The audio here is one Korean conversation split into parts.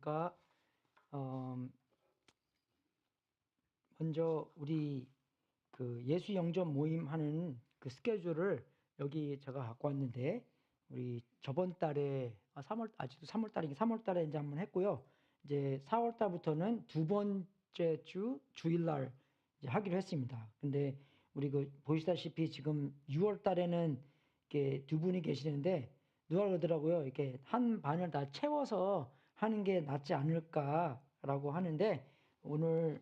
그러니까 먼저 우리 그 예수 영접 모임 하는 그 스케줄을 여기 제가 갖고 왔는데, 우리 저번 달에 3월, 아직도 3월 달이긴 3월 달에 이제 한번 했고요. 이제 4월 달부터는 두 번째 주일날 이제 하기로 했습니다. 근데 우리 그 보시다시피 지금 6월 달에는 이렇게 두 분이 계시는데, 누가 그러더라고요. 이렇게 한 반을 다 채워서 하는 게 낫지 않을까라고 하는데, 오늘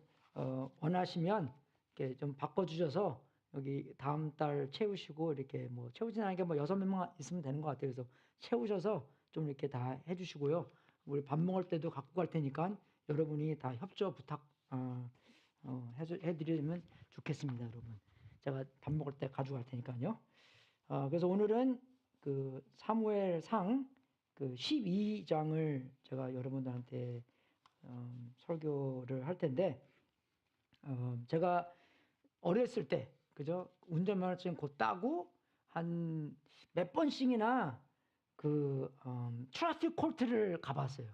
원하시면 이렇게 좀 바꿔주셔서 여기 다음 달 채우시고, 이렇게 뭐 채우진 않게 뭐 6명 있으면 되는 것 같아요. 그래서 채우셔서 좀 이렇게 다 해주시고요. 우리 밥 먹을 때도 갖고 갈 테니까 여러분이 다 협조 부탁 해드리면 좋겠습니다, 여러분. 제가 밥 먹을 때 가져갈 테니까요. 그래서 오늘은 그 사무엘상 그 12장을 제가 여러분들한테 설교를 할 텐데, 제가 어렸을 때, 그죠? 운전면허증 곧 따고 한 몇 번씩이나 그 트래픽 코트를 가봤어요.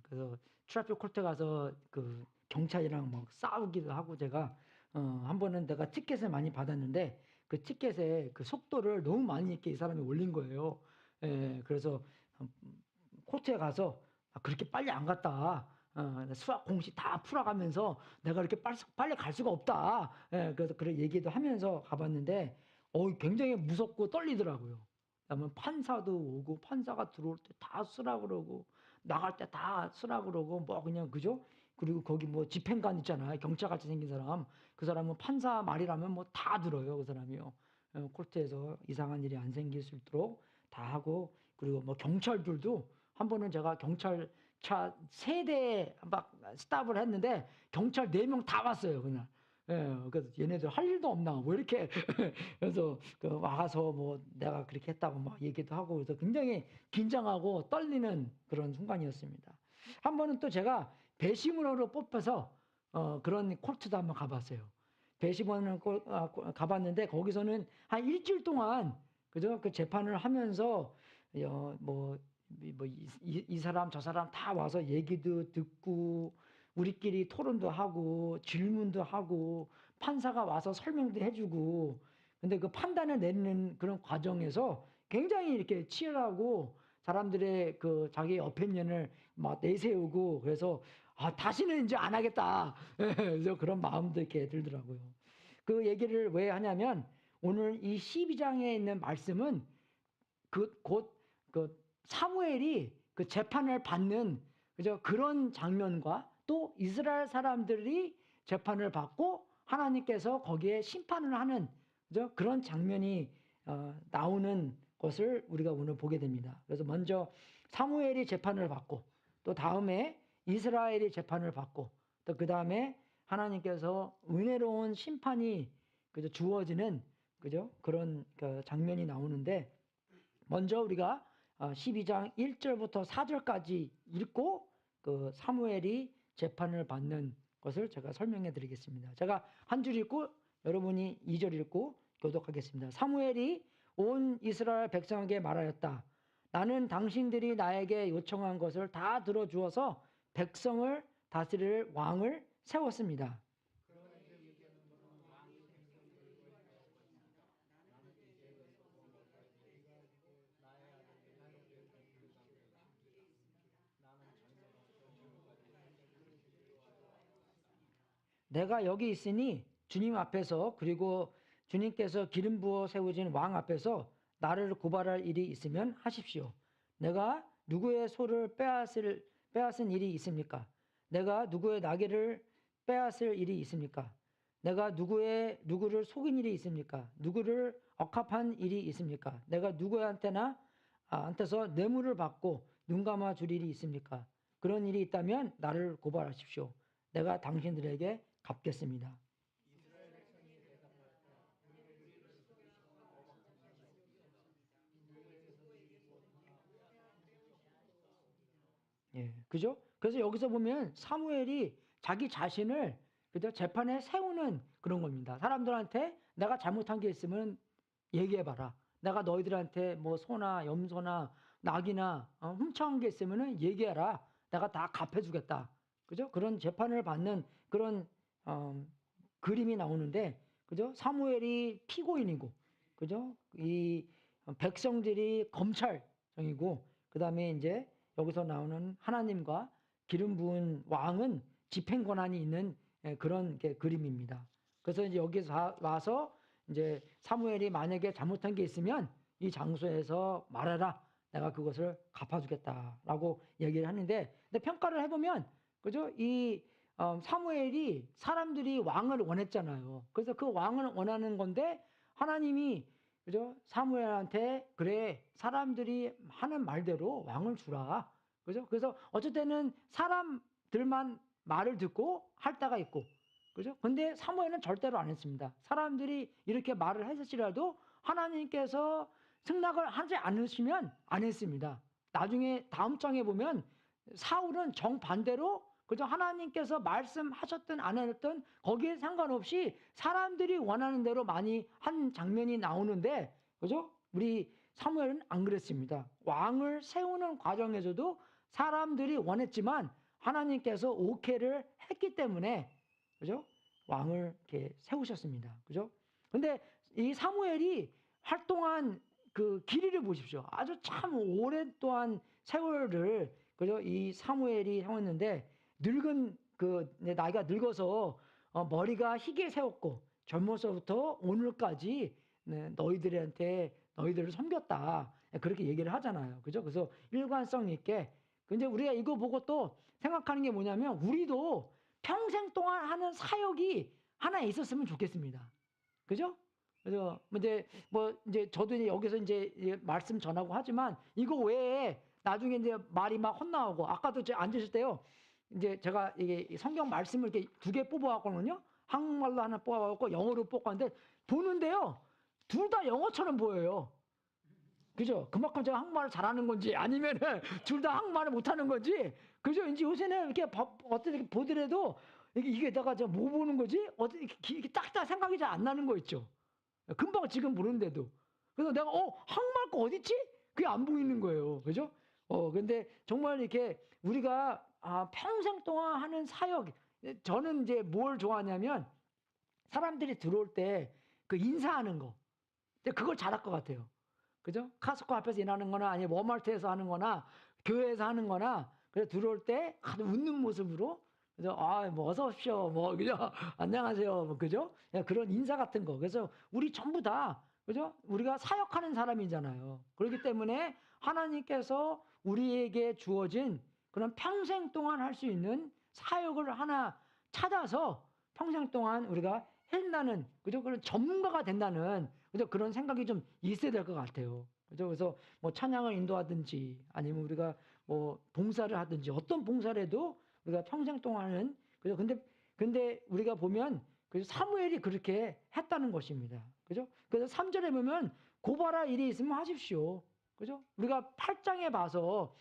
그래서 트래픽 코트 가서 그 경찰이랑 막 싸우기도 하고, 제가 한 번은 내가 티켓을 많이 받았는데 그 티켓에 그 속도를 너무 많이 이렇게 이 사람이 올린 거예요. 예, 그래서 코트에 가서 그렇게 빨리 안 갔다. 수학 공식 다 풀어가면서 내가 이렇게 빨리 갈 수가 없다. 예, 그래서 그런 얘기도 하면서 가봤는데, 굉장히 무섭고 떨리더라고요. 그러면 판사도 오고, 판사가 들어올 때 다 쓰라 그러고, 나갈 때 다 쓰라 그러고, 뭐 그냥 그죠? 그리고 거기 뭐 집행관 있잖아요. 경찰같이 생긴 사람. 그 사람은 판사 말이라면 뭐 다 들어요. 그 사람이요. 코트에서 이상한 일이 안 생길 수 있도록 다 하고, 그리고 뭐 경찰들도 한 번은 제가 경찰차 3대 막 스탑을 했는데 경찰 4명 다 왔어요, 그날. 예, 그래서 얘네들 할 일도 없나 뭐 이렇게 그래서 그 와서 뭐 내가 그렇게 했다고 막 얘기도 하고, 그래서 굉장히 긴장하고 떨리는 그런 순간이었습니다. 한 번은 또 제가 배심원으로 뽑혀서 그런 코트도 한번 가봤어요. 배심원을 가봤는데 거기서는 한 일주일 동안, 그죠? 그 재판을 하면서 이 사람 저 사람 다 와서 얘기도 듣고, 우리끼리 토론도 하고 질문도 하고, 판사가 와서 설명도 해주고. 근데 그 판단을 내리는 그런 과정에서 굉장히 이렇게 치열하고, 사람들의 그 자기 어피니언을 막 내세우고, 그래서 다시는 이제 안 하겠다. 그래서 그런 마음도 이렇게 들더라고요. 그 얘기를 왜 하냐면, 오늘 이 12장에 있는 말씀은 곧 사무엘이 그 재판을 받는, 그죠? 그런 장면과, 또 이스라엘 사람들이 재판을 받고 하나님께서 거기에 심판을 하는, 그죠? 그런 장면이 나오는 것을 우리가 오늘 보게 됩니다. 그래서 먼저 사무엘이 재판을 받고, 또 다음에 이스라엘이 재판을 받고, 또 그 다음에 하나님께서 은혜로운 심판이 그죠? 주어지는, 그죠? 그런 그 장면이 나오는데, 먼저 우리가 12장 1절부터 4절까지 읽고 그 사무엘이 재판을 받는 것을 제가 설명해 드리겠습니다. 제가 한 줄 읽고 여러분이 2절 읽고 교독하겠습니다. 사무엘이 온 이스라엘 백성에게 말하였다. 나는 당신들이 나에게 요청한 것을 다 들어주어서 백성을 다스릴 왕을 세웠습니다. 내가 여기 있으니 주님 앞에서, 그리고 주님께서 기름 부어 세우신 왕 앞에서 나를 고발할 일이 있으면 하십시오. 내가 누구의 소를 빼앗은 일이 있습니까? 내가 누구의 나귀를 빼앗을 일이 있습니까? 내가 누구를 속인 일이 있습니까? 누구를 억압한 일이 있습니까? 내가 한테서 뇌물을 받고 눈 감아 줄 일이 있습니까? 그런 일이 있다면 나를 고발하십시오. 내가 당신들에게 갚겠습니다. 예, 그죠? 그래서 여기서 보면 사무엘이 자기 자신을 그죠? 재판에 세우는 그런 겁니다. 사람들한테 내가 잘못한 게 있으면 얘기해봐라. 내가 너희들한테 뭐 소나 염소나 낙이나 훔쳐온 게 있으면 얘기해라. 내가 다 갚아주겠다. 그죠? 그런 재판을 받는 그런 그림이 나오는데, 그죠? 사무엘이 피고인이고, 그죠? 이 백성들이 검찰형이고, 그 다음에 이제 여기서 나오는 하나님과 기름 부은 왕은 집행 권한이 있는 그런 그림입니다. 그래서 이제 여기서 와서 이제 사무엘이 만약에 잘못한 게 있으면 이 장소에서 말해라. 내가 그것을 갚아주겠다라고 얘기를 하는데, 근데 평가를 해보면, 그죠? 이 사무엘이 사람들이 왕을 원했잖아요. 그래서 그 왕을 원하는 건데 하나님이, 그죠? 사무엘한테 그래 사람들이 하는 말대로 왕을 주라. 그죠? 그래서 어쩔 때는 사람들만 말을 듣고 할 때가 있고, 그죠? 근데 사무엘은 절대로 안 했습니다. 사람들이 이렇게 말을 했을지라도 하나님께서 승낙을 하지 않으시면 안 했습니다. 나중에 다음 장에 보면 사울은 정반대로, 그죠? 하나님께서 말씀하셨든 안 하셨든 거기에 상관없이 사람들이 원하는 대로 많이 한 장면이 나오는데, 그죠? 우리 사무엘은 안 그랬습니다. 왕을 세우는 과정에서도 사람들이 원했지만 하나님께서 오케이를 했기 때문에, 그죠? 왕을 이렇게 세우셨습니다. 그죠? 근데 이 사무엘이 활동한 그 길이를 보십시오. 아주 참 오랫동안 세월을, 그죠? 이 사무엘이 세웠는데, 늙은 나이가 늙어서 머리가 희게 세웠고 젊어서부터 오늘까지 너희들을 섬겼다. 그렇게 얘기를 하잖아요. 그죠? 그래서 일관성 있게. 근데 우리가 이거 보고 또 생각하는 게 뭐냐면, 우리도 평생 동안 하는 사역이 하나 있었으면 좋겠습니다. 그죠? 그래서 이제 저도 이제 여기서 이제 말씀 전하고 하지만 이거 외에 나중에 이제 말이 막 헛나오고, 아까도 제가 앉으실 때요. 이제 제가 이게 성경 말씀을 이렇게 2개 뽑아왔거든요. 한국말로 하나 뽑아왔고 영어로 뽑았는데 보는데요. 둘 다 영어처럼 보여요. 그죠? 그만큼 제가 한국말을 잘하는 건지 아니면은 둘 다 한국말을 못하는 건지, 그죠? 이제 요새는 이렇게 어떻게 보더라도 이게 내가 뭐 보는 거지? 어떻게 이렇게 딱딱 생각이 잘 안 나는 거 있죠? 금방 지금 보는데도. 그래서 내가 한국말 거 어딨지? 그게 안 보이는 거예요. 그죠? 근데 정말 이렇게 우리가 평생 동안 하는 사역, 저는 이제 뭘 좋아하냐면 사람들이 들어올 때 그 인사하는 거. 그걸 잘할 것 같아요. 그죠? 카스코 앞에서 일하는 거나 아니면 워마트에서 하는 거나 교회에서 하는 거나, 그래서 들어올 때 아주 웃는 모습으로, 그죠? 뭐 어서 오십시오. 뭐 그죠? 안녕하세요. 뭐 그죠? 그런 인사 같은 거. 그래서 우리 전부 다, 그죠? 우리가 사역하는 사람이잖아요. 그렇기 때문에 하나님께서 우리에게 주어진 그런 평생 동안 할 수 있는 사역을 하나 찾아서 평생 동안 우리가 한다는, 그죠? 그런 전문가가 된다는, 그죠? 그런 생각이 좀 있어야 될 것 같아요. 그죠? 그래서 뭐 찬양을 인도하든지 아니면 우리가 뭐 봉사를 하든지 어떤 봉사를 해도 우리가 평생 동안은, 그죠? 근데 우리가 보면 그 사무엘이 그렇게 했다는 것입니다. 그죠? 그래서 3절에 보면 고발할 일이 있으면 하십시오. 그죠? 우리가 8장에 봐서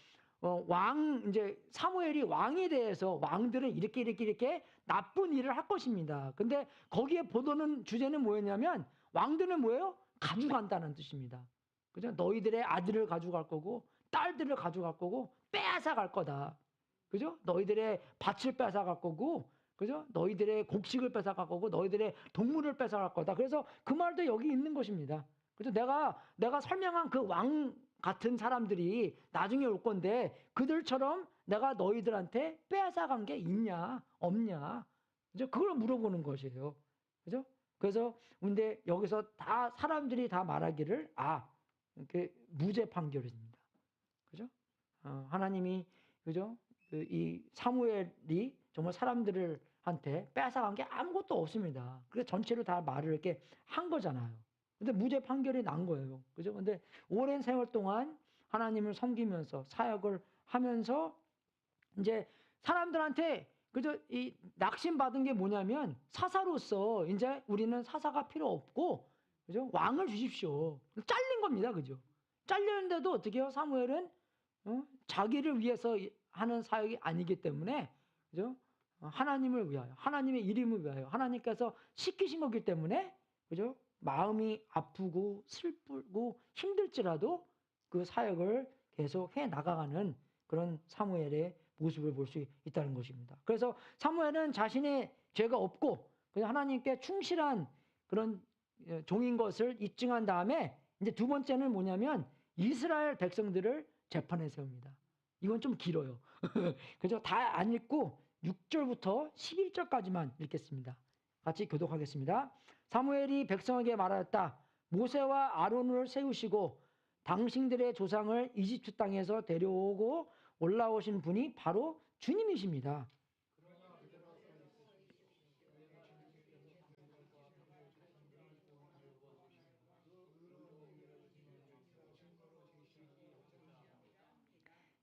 이제 사무엘이 왕에 대해서 왕들은 이렇게 나쁜 일을 할 것입니다. 근데 거기에 보도는 주제는 뭐였냐면, 왕들은 뭐예요? 가져간다는 뜻입니다. 그죠? 너희들의 아들을 가져갈 거고 딸들을 가져갈 거고 빼앗아 갈 거다. 그죠? 너희들의 밭을 뺏어 갈 거고, 그죠? 너희들의 곡식을 뺏어 갈 거고 너희들의 동물을 뺏어 갈 거다. 그래서 그 말도 여기 있는 것입니다. 그래서 내가 설명한 그 왕 같은 사람들이 나중에 올 건데, 그들처럼 내가 너희들한테 빼앗아 간 게 있냐 없냐, 그죠? 그걸 물어보는 것이에요. 그죠? 그래서 근데 여기서 다 사람들이 다 말하기를 그 무죄 판결입니다. 그죠? 하나님이, 그죠? 이 사무엘이 정말 사람들을 한테 뺏어간 게 아무것도 없습니다. 그래서 전체로 다 말을 이렇게 한 거잖아요. 근데 무죄 판결이 난 거예요. 그죠? 근데 오랜 세월 동안 하나님을 섬기면서 사역을 하면서 이제 사람들한테, 그죠? 이 낙심 받은 게 뭐냐면, 사사로서 이제 우리는 사사가 필요 없고, 그죠? 왕을 주십시오. 잘린 겁니다. 그죠? 잘렸는데도 어떻게 해요? 사무엘은 자기를 위해서 하는 사역이 아니기 때문에, 그죠? 하나님을 위하여, 하나님의 이름을 위하여 하나님께서 시키신 거기 때문에, 그죠? 마음이 아프고 슬프고 힘들지라도 그 사역을 계속 해 나가가는 그런 사무엘의 모습을 볼 수 있다는 것입니다. 그래서 사무엘은 자신의 죄가 없고 그냥 하나님께 충실한 그런 종인 것을 입증한 다음에 이제 두 번째는 뭐냐면 이스라엘 백성들을 재판에 세웁니다. 이건 좀 길어요. 그죠? 다 안 읽고 6절부터 11절까지만 읽겠습니다. 같이 교독하겠습니다. 사무엘이 백성에게 말하였다. 모세와 아론을 세우시고 당신들의 조상을 이집트 땅에서 데려오고 올라오신 분이 바로 주님이십니다.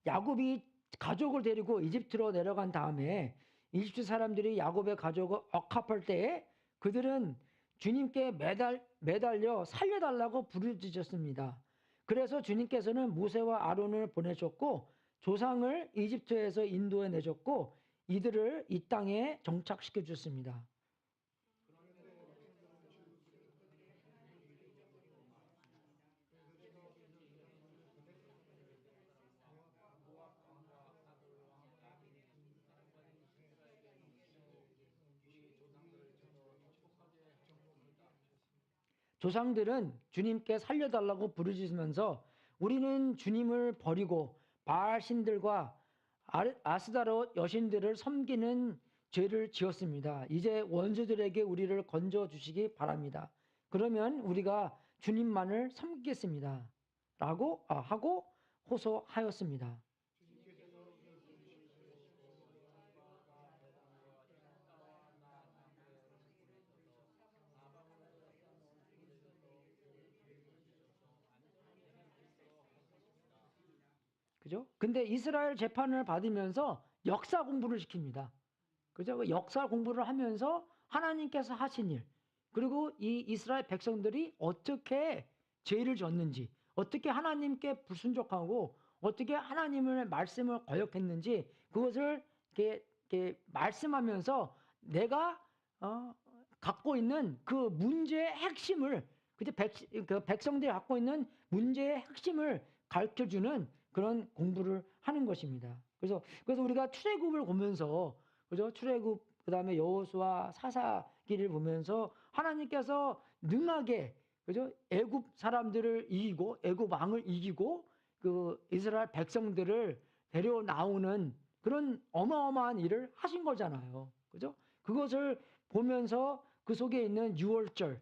야곱이 가족을 데리고 이집트로 내려간 다음에 이집트 사람들이 야곱의 가족을 억압할 때에 그들은 주님께 매달려 살려달라고 부르짖었습니다. 그래서 주님께서는 모세와 아론을 보내셨고 조상을 이집트에서 인도해 내셨고 이들을 이 땅에 정착시켜 주셨습니다. 조상들은 주님께 살려달라고 부르짖으면서 우리는 주님을 버리고 바알 신들과 아스다롯 여신들을 섬기는 죄를 지었습니다. 이제 원수들에게 우리를 건져 주시기 바랍니다. 그러면 우리가 주님만을 섬기겠습니다. 라고 하고 호소하였습니다. 그죠? 근데 이스라엘 재판을 받으면서 역사 공부를 시킵니다. 그죠? 그 역사 공부를 하면서 하나님께서 하신 일, 그리고 이 이스라엘 백성들이 어떻게 죄를 졌는지, 어떻게 하나님께 불순종하고 어떻게 하나님의 말씀을 거역했는지 그것을 이렇게 말씀하면서 내가 갖고 있는 그 문제의 핵심을 그 백성들이 갖고 있는 문제의 핵심을 가르쳐주는 그런 공부를 하는 것입니다. 그래서 우리가 출애굽을 보면서 그죠? 출애굽 그다음에 여호수아 사사기를 보면서 하나님께서 능하게 그죠? 애굽 사람들을 이기고 애굽 왕을 이기고 그 이스라엘 백성들을 데려 나오는 그런 어마어마한 일을 하신 거잖아요. 그죠? 그것을 보면서 그 속에 있는 유월절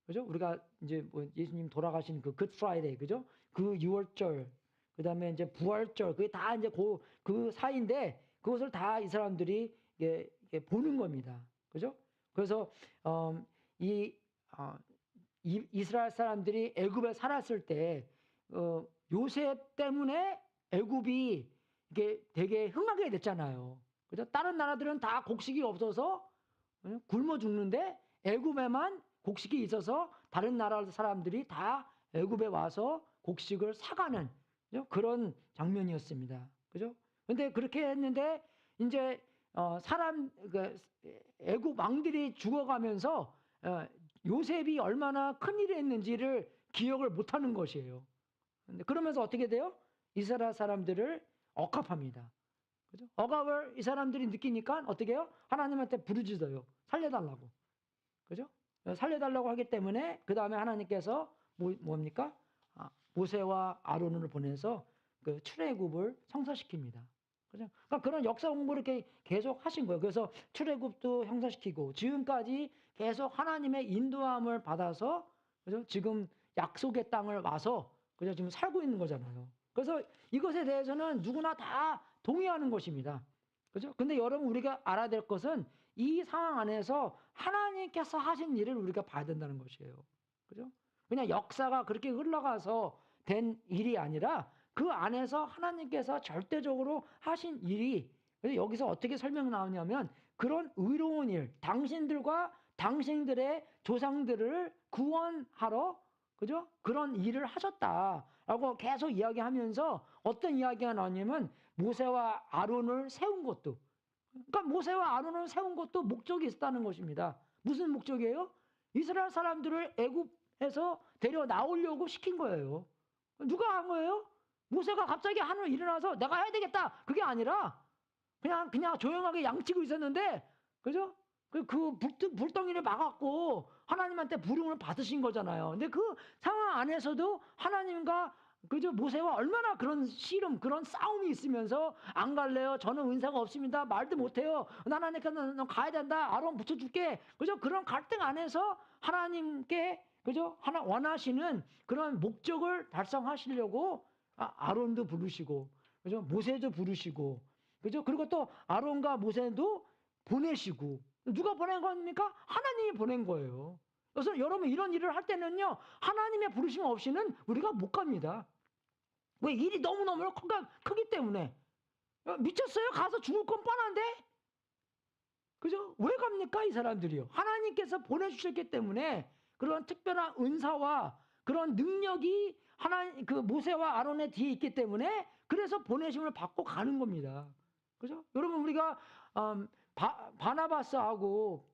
그죠? 우리가 이제 뭐 예수님 돌아가신 그 굿 프라이데이 그죠? 그 유월절 그다음에 이제 부활절 그게 다 이제 그 사이인데 그것을 다 이 사람들이 이게 보는 겁니다. 그죠? 그래서 이 이스라엘 사람들이 애굽에 살았을 때 요셉 때문에 애굽이 이게 되게 흥하게 됐잖아요. 그죠? 다른 나라들은 다 곡식이 없어서 굶어 죽는데 애굽에만 곡식이 있어서 다른 나라 사람들이 다 애굽에 와서 곡식을 사가는 그런 장면이었습니다. 그죠? 근데 그렇게 했는데 이제 애굽 왕들이 죽어가면서 요셉이 얼마나 큰 일을 했는지를 기억을 못하는 것이에요. 그러면서 어떻게 돼요? 이스라엘 사람들을 억압합니다. 그죠? 억압을 이 사람들이 느끼니까 어떻게 해요? 하나님한테 부르짖어요. 살려달라고. 그죠? 살려달라고 하기 때문에 그 다음에 하나님께서 뭡니까? 모세와 아론을 보내서 그 출애굽을 성사시킵니다. 그죠? 그러니까 그런 역사 공부를 이렇게 계속 하신 거예요. 그래서 출애굽도 형사시키고 지금까지 계속 하나님의 인도함을 받아서 그죠? 지금 약속의 땅을 와서 그죠? 지금 살고 있는 거잖아요. 그래서 이것에 대해서는 누구나 다 동의하는 것입니다. 그죠? 근데 여러분 우리가 알아야 될 것은 이 상황 안에서 하나님께서 하신 일을 우리가 봐야 된다는 것이에요. 그죠? 그냥 역사가 그렇게 흘러가서 된 일이 아니라 그 안에서 하나님께서 절대적으로 하신 일이 그래서 여기서 어떻게 설명 나오냐면 그런 의로운 일, 당신들과 당신들의 조상들을 구원하러 그죠? 그런 일을 하셨다라고 계속 이야기하면서 어떤 이야기가 나오냐면 모세와 아론을 세운 것도 그러니까 모세와 아론을 세운 것도 목적이 있었다는 것입니다. 무슨 목적이에요? 이스라엘 사람들을 애굽에서 데려 나오려고 시킨 거예요. 누가 한 거예요? 모세가 갑자기 하늘 일어나서 내가 해야 되겠다. 그게 아니라 그냥 조용하게 양치고 있었는데, 그죠? 불덩이를 막았고 하나님한테 부름을 받으신 거잖아요. 근데 그 상황 안에서도 하나님과 그죠? 모세와 얼마나 그런 씨름, 그런 싸움이 있으면서 안 갈래요. 저는 은사가 없습니다. 말도 못해요. 하나님께서 너 가야 된다. 아론 붙여줄게. 그죠? 그런 갈등 안에서 하나님께 그죠? 하나 원하시는 그런 목적을 달성하시려고 아론도 부르시고, 그죠? 모세도 부르시고, 그죠? 그리고 또 아론과 모세도 보내시고, 누가 보낸 겁니까? 하나님이 보낸 거예요. 그래서 여러분 이런 일을 할 때는요, 하나님의 부르심 없이는 우리가 못 갑니다. 왜? 일이 너무너무 크기 때문에. 미쳤어요? 가서 죽을 건 뻔한데? 그죠? 왜 갑니까? 이 사람들이요. 하나님께서 보내주셨기 때문에 그런 특별한 은사와 그런 능력이 그 모세와 아론의 뒤에 있기 때문에 그래서 보내심을 받고 가는 겁니다. 그죠? 여러분 우리가 바나바스하고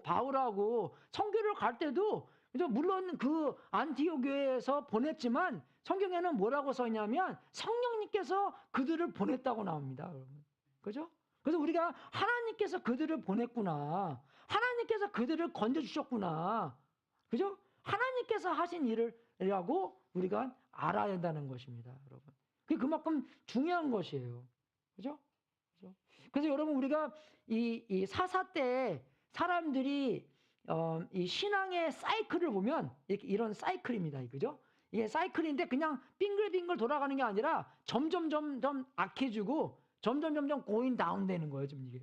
바울하고 선교를 갈 때도 그죠? 물론 그 안티오 교회에서 보냈지만 성경에는 뭐라고 써있냐면 성령님께서 그들을 보냈다고 나옵니다. 여러분. 그죠? 그래서 우리가 하나님께서 그들을 보냈구나. 하나님께서 그들을 건져주셨구나. 그죠? 하나님께서 하신 일이라고 우리가 알아야 한다는 것입니다. 여러분. 그게 그만큼 중요한 것이에요. 그죠? 그죠? 그래서 여러분 우리가 이 사사 때 사람들이 이 신앙의 사이클을 보면 이런 사이클입니다. 그죠? 이게 사이클인데 그냥 빙글빙글 돌아가는 게 아니라 점점 악해지고 점점 고인 다운 되는 거예요. 지금 이게요.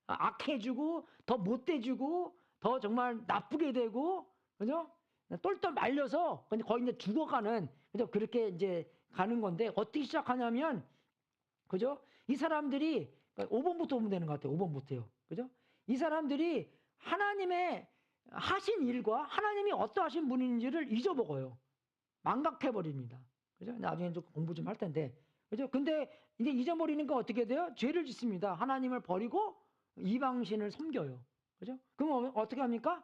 악해지고 더 못돼지고 더 정말 나쁘게 되고 그죠? 똘똘 말려서 거의 이제 죽어가는 그죠? 그렇게 이제 가는 건데 어떻게 시작하냐면 그죠? 이 사람들이 5번부터 보면 되는 것 같아요. 5번부터요. 그죠? 이 사람들이 하나님의 하신 일과 하나님이 어떠하신 분인지를 잊어먹어요. 망각해버립니다. 그죠? 나중에 좀 공부 좀 할 텐데. 그죠? 근데 이제 잊어버리니까 어떻게 돼요? 죄를 짓습니다. 하나님을 버리고 이방신을 섬겨요. 그죠? 그럼 어떻게 합니까?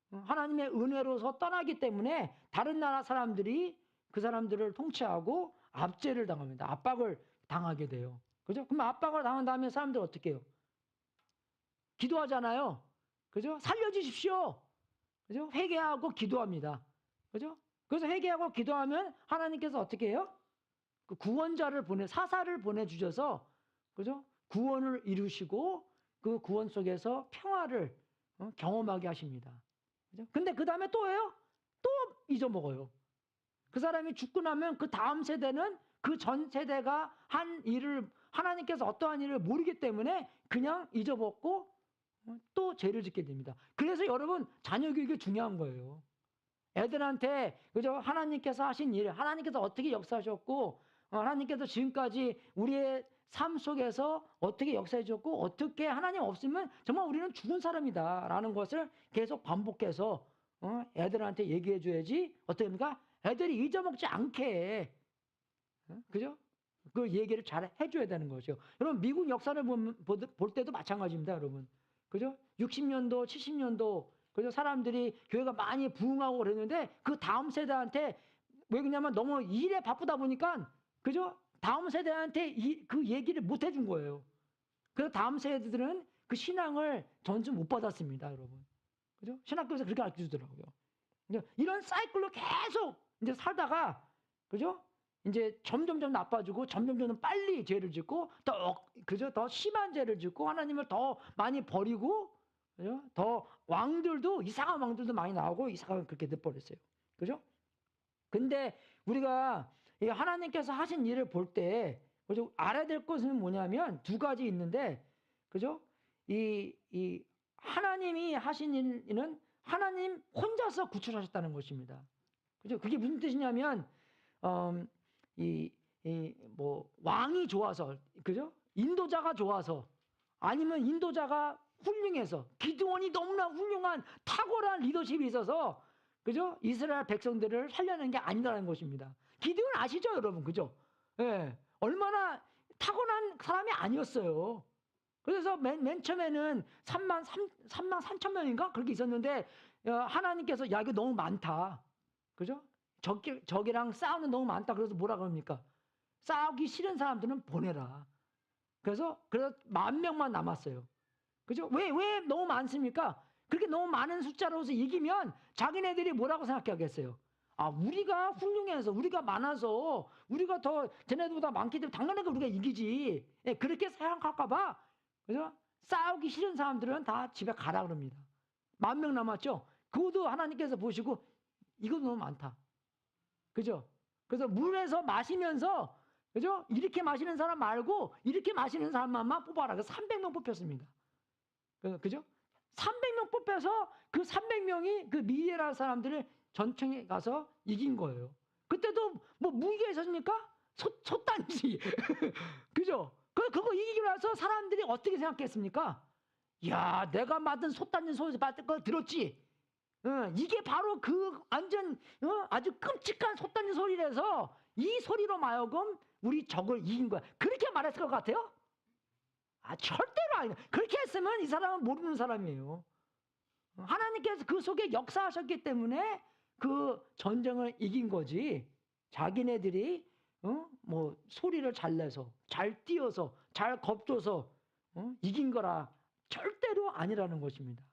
하나님의 은혜로서 떠나기 때문에 다른 나라 사람들이 그 사람들을 통치하고 압제를 당합니다. 압박을 당하게 돼요. 그죠? 그럼 압박을 당한 다음에 사람들 어떻게 해요? 기도하잖아요. 그죠? 살려주십시오. 그죠? 회개하고 기도합니다. 그죠? 그래서 회개하고 기도하면 하나님께서 어떻게 해요? 그 구원자를 사사를 보내주셔서, 그죠? 구원을 이루시고 그 구원 속에서 평화를 경험하게 하십니다. 그죠? 근데 그 다음에 또 해요? 또 잊어먹어요. 그 사람이 죽고 나면 그 다음 세대는 그 전 세대가 한 일을 하나님께서 어떠한 일을 모르기 때문에 그냥 잊어먹고 또 죄를 짓게 됩니다. 그래서 여러분 자녀 교육이 중요한 거예요. 애들한테 그죠? 하나님께서 하신 일, 하나님께서 어떻게 역사하셨고 하나님께서 지금까지 우리의 삶 속에서 어떻게 역사해 주셨고 어떻게 하나님 없으면 정말 우리는 죽은 사람이다라는 것을 계속 반복해서 애들한테 얘기해 줘야지 어떻게 합니까? 애들이 잊어먹지 않게 그죠? 그 얘기를 잘 해줘야 되는 거죠. 여러분 미국 역사를 볼 때도 마찬가지입니다, 여러분. 그죠? 60년도, 70년도 그죠? 사람들이 교회가 많이 부흥하고 그랬는데 그 다음 세대한테 왜 그러냐면 너무 일에 바쁘다 보니까 그죠? 다음 세대한테 그 얘기를 못 해준 거예요. 그래서 다음 세대들은 그 신앙을 전수 못 받았습니다, 여러분. 그죠? 신학교에서 그렇게 가르쳐 주더라고요. 이런 사이클로 계속 이제 살다가 그죠? 이제 점점 나빠지고 점점 빨리 죄를 짓고 더 심한 죄를 짓고 하나님을 더 많이 버리고 그죠? 더 이상한 왕들도 많이 나오고 이상하게 그렇게 돼버렸어요. 그죠? 근데 우리가 하나님께서 하신 일을 볼 때 그죠? 알아야 될 것은 뭐냐면 두 가지 있는데 그죠? 이 하나님이 하신 일은 하나님 혼자서 구출하셨다는 것입니다. 그죠? 그게 무슨 뜻이냐면 뭐 왕이 좋아서 그죠? 인도자가 좋아서 아니면 인도자가 훌륭해서 기드온이 너무나 훌륭한 탁월한 리더십이 있어서 그죠? 이스라엘 백성들을 살려낸 게 아니라는 것입니다. 기드온 아시죠, 여러분? 그죠? 예. 얼마나 탁월한 사람이 아니었어요. 그래서 맨 처음에는 3만 3천 명인가 그렇게 있었는데 하나님께서 야 이거 너무 많다. 그죠? 적이랑 싸우는 너무 많다. 그래서 뭐라 그럽니까? 싸우기 싫은 사람들은 보내라. 그래서 10,000명만 남았어요. 그죠? 왜 너무 많습니까? 그렇게 너무 많은 숫자로서 이기면 자기네들이 뭐라고 생각하겠어요? 아, 우리가 훌륭해서, 우리가 많아서, 우리가 더 쟤네들보다 많기 때문에 당연히 우리가 이기지. 예, 그렇게 생각할까봐, 그죠? 싸우기 싫은 사람들은 다 집에 가라 그럽니다. 10,000명 남았죠? 그것도 하나님께서 보시고, 이거 너무 많다. 그죠? 그래서 물에서 마시면서, 그죠? 이렇게 마시는 사람 말고, 이렇게 마시는 사람만 뽑아라. 그래서 300명 뽑혔습니다. 그죠? 300명 뽑혀서 그 300명이 그 미디에라 사람들을 전청에 가서 이긴 거예요. 그때도 뭐 무기가 있었습니까? 솥단지. 그죠? 그거 이기고 나서 사람들이 어떻게 생각했습니까? 야, 내가 만든 솥단지 소리 받을 거 들었지? 이게 바로 그 완전 아주 끔찍한 솥단지 소리라서 이 소리로 마여금 우리 적을 이긴 거야. 그렇게 말했을 것 같아요? 아, 절대로 아니다. 그렇게 했으면 이 사람은 모르는 사람이에요. 하나님께서 그 속에 역사하셨기 때문에 그 전쟁을 이긴 거지. 자기네들이 뭐 소리를 잘 내서, 잘 뛰어서, 잘 겁줘서 이긴 거라 절대로 아니라는 것입니다.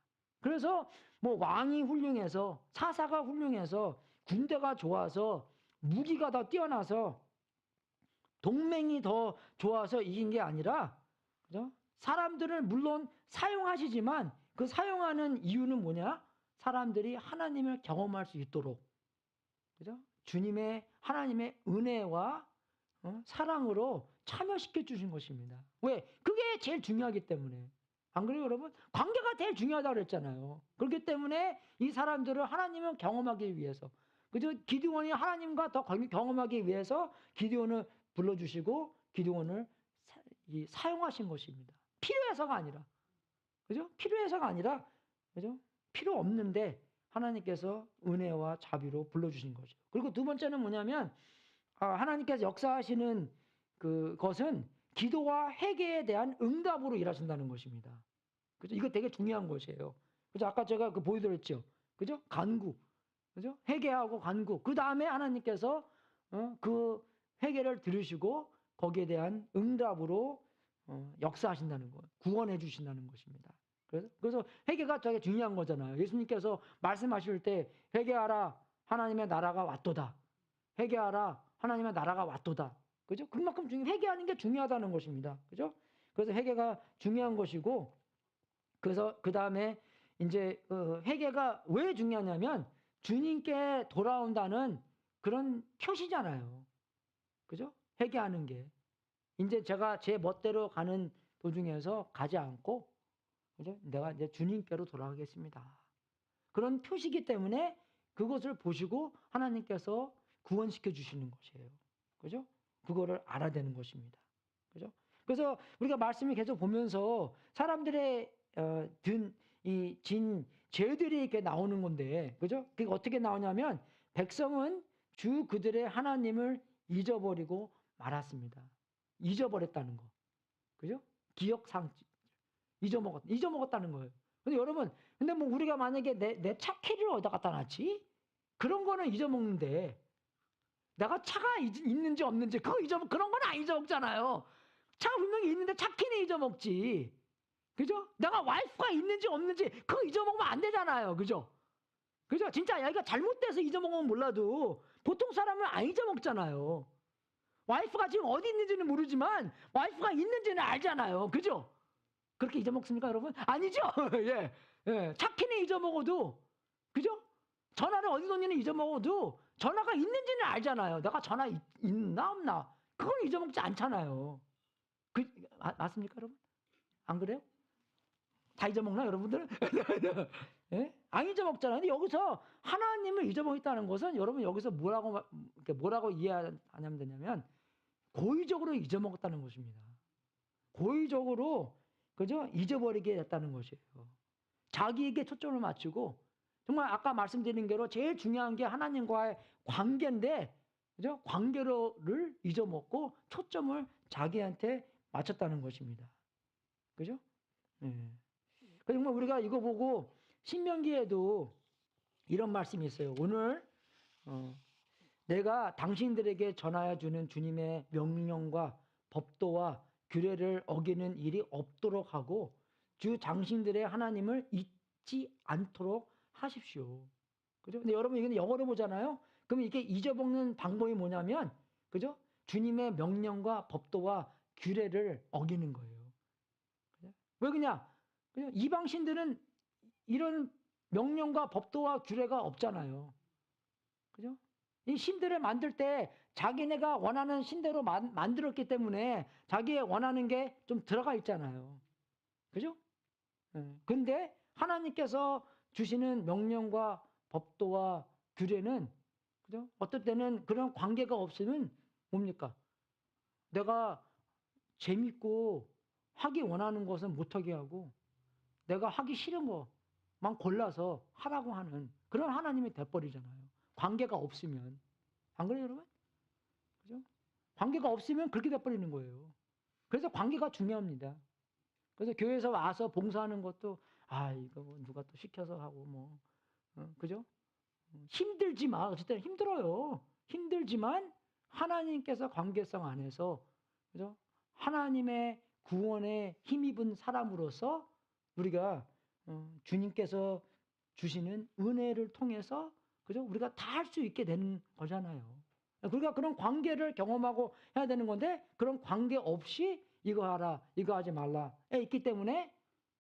그래서 뭐 왕이 훌륭해서, 사사가 훌륭해서, 군대가 좋아서, 무기가 더 뛰어나서, 동맹이 더 좋아서 이긴 게 아니라, 그죠? 사람들을 물론 사용하시지만 그 사용하는 이유는 뭐냐? 사람들이 하나님을 경험할 수 있도록, 그죠? 주님의 하나님의 은혜와 사랑으로 참여시켜 주신 것입니다. 왜? 그게 제일 중요하기 때문에. 안 그래요, 여러분? 관계가 제일 중요하다고 그랬잖아요. 그렇기 때문에 이 사람들을 하나님을 경험하기 위해서, 그죠? 기드온이 하나님과 더 경험하기 위해서 기드온을 불러주시고 기드온을 사용하신 것입니다. 필요해서가 아니라, 그죠? 필요해서가 아니라, 그죠? 필요 없는데 하나님께서 은혜와 자비로 불러주신 거죠. 그리고 두 번째는 뭐냐면, 하나님께서 역사하시는 그것은 기도와 회개에 대한 응답으로 일하신다는 것입니다. 그죠? 이거 되게 중요한 것이에요. 그죠? 아까 제가 보여드렸죠. 그죠? 간구. 그죠? 회개하고 간구. 그 다음에 하나님께서 그 회개를 들으시고 거기에 대한 응답으로 역사하신다는 것, 구원해 주신다는 것입니다. 그래서 회개가 되게 중요한 거잖아요. 예수님께서 말씀하실 때 회개하라, 하나님의 나라가 왔도다. 회개하라, 하나님의 나라가 왔도다. 그죠? 그만큼 회개하는 게 중요하다는 것입니다. 그죠? 그래서 회개가 중요한 것이고, 그래서 그 다음에 이제 회개가 왜 중요하냐면 주님께 돌아온다는 그런 표시잖아요. 그죠? 회개하는 게. 이제 제가 제 멋대로 가는 도중에서 가지 않고, 그죠? 내가 이제 주님께로 돌아가겠습니다. 그런 표시기 때문에 그것을 보시고 하나님께서 구원시켜 주시는 것이에요. 그죠? 그거를 알아야 되는 것입니다. 그죠? 그래서 우리가 말씀을 계속 보면서 사람들의 진 죄들이 이렇게 나오는 건데, 그죠? 그게 어떻게 나오냐면 백성은 주 그들의 하나님을 잊어버리고 말았습니다. 잊어버렸다는 거. 그죠? 기억상지. 잊어먹었다는 거예요. 근데 여러분, 근데 뭐 우리가 만약에 내 차 키를 어디다 갖다 놨지? 그런 거는 잊어먹는데, 내가 차가 있는지 없는지, 그런 건 안 잊어먹잖아요. 차가 분명히 있는데 차 키는 잊어먹지. 그죠? 내가 와이프가 있는지 없는지, 그거 잊어먹으면 안 되잖아요. 그죠? 그죠? 진짜 여기가 잘못돼서 잊어먹으면 몰라도, 보통 사람은 안 잊어먹잖아요. 와이프가 지금 어디 있는지는 모르지만, 와이프가 있는지는 알잖아요. 그죠? 그렇게 잊어먹습니까, 여러분? 아니죠? 예. 예. 차키는 잊어먹어도, 그죠? 전화를 어디 뒀는지 잊어먹어도 전화가 있는지는 알잖아요. 내가 전화 있나 없나? 그건 잊어먹지 않잖아요. 맞습니까, 여러분? 안 그래요? 다 잊어먹나, 여러분들은? 예? 안 잊어먹잖아요. 근데 여기서 하나님을 잊어먹었다는 것은 여러분 여기서 뭐라고 이해하냐면 되냐면 고의적으로 잊어먹었다는 것입니다. 고의적으로, 그죠? 잊어버리게 됐다는 것이에요. 자기에게 초점을 맞추고, 정말 아까 말씀드린 대로 제일 중요한 게 하나님과의 관계인데, 그죠? 관계를 잊어먹고 초점을 자기한테 맞췄다는 것입니다. 그죠? 네. 정말 우리가 이거 보고 신명기에도 이런 말씀이 있어요. 오늘 내가 당신들에게 전하여 주는 주님의 명령과 법도와 규례를 어기는 일이 없도록 하고 주 장신들의 하나님을 잊지 않도록 하십시오. 그죠? 근데 여러분 이건 영어로 보잖아요. 그럼 이게 잊어먹는 방법이 뭐냐면, 그죠? 주님의 명령과 법도와 규례를 어기는 거예요. 그죠? 왜 그냥? 그죠? 이방신들은 이런 명령과 법도와 규례가 없잖아요. 그죠? 이 신들을 만들 때 자기네가 원하는 신대로 만들었기 때문에 자기의 원하는 게 좀 들어가 있잖아요. 그죠? 근데 하나님께서 주시는 명령과 법도와 규례는, 그죠? 어떨 때는 그런 관계가 없으면 뭡니까? 내가 재밌고 하기 원하는 것은 못하게 하고 내가 하기 싫은 것만 골라서 하라고 하는 그런 하나님이 돼버리잖아요. 관계가 없으면. 안 그래요, 여러분? 그죠? 관계가 없으면 그렇게 돼버리는 거예요. 그래서 관계가 중요합니다. 그래서 교회에서 와서 봉사하는 것도, 이거 뭐 누가 또 시켜서 하고 뭐, 그죠? 힘들지만, 어쨌든 힘들어요. 힘들지만 하나님께서 관계성 안에서, 그죠? 하나님의 구원에 힘입은 사람으로서 우리가 주님께서 주시는 은혜를 통해서, 그죠? 우리가 다 할 수 있게 되는 거잖아요. 그러니까 그런 관계를 경험하고 해야 되는 건데, 그런 관계 없이 이거 하라, 이거 하지 말라 있기 때문에,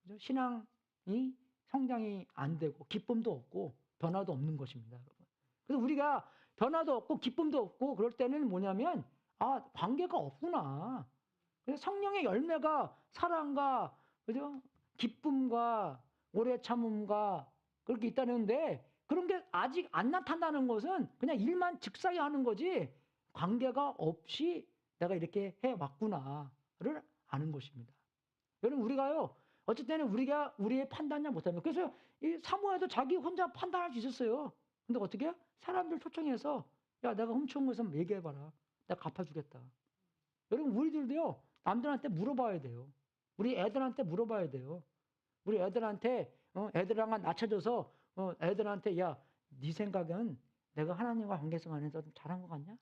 그죠? 신앙이 성장이 안 되고 기쁨도 없고 변화도 없는 것입니다, 여러분. 그래서 우리가 변화도 없고 기쁨도 없고 그럴 때는 뭐냐면, 관계가 없구나. 그래서 성령의 열매가 사랑과, 그죠? 기쁨과 오래 참음과 그렇게 있다는데, 그런 게 아직 안 나타나는 것은 그냥 일만 즉사히 하는 거지 관계가 없이 내가 이렇게 해왔구나를 아는 것입니다. 여러분, 우리가요, 어쩔 때는 우리가 우리의 판단을 못하면, 그래서 이 사무엘도 자기 혼자 판단할 수 있었어요. 근데 어떻게 해요? 사람들 초청해서, 야, 내가 훔쳐온 것을 얘기해봐라. 내가 갚아주겠다. 여러분, 우리들도요, 남들한테 물어봐야 돼요. 우리 애들한테 물어봐야 돼요. 우리 애들한테, 애들랑만 낮춰줘서, 애들한테, 야, 네 생각은 내가 하나님과 관계성 안에서 좀 잘한 것 같냐?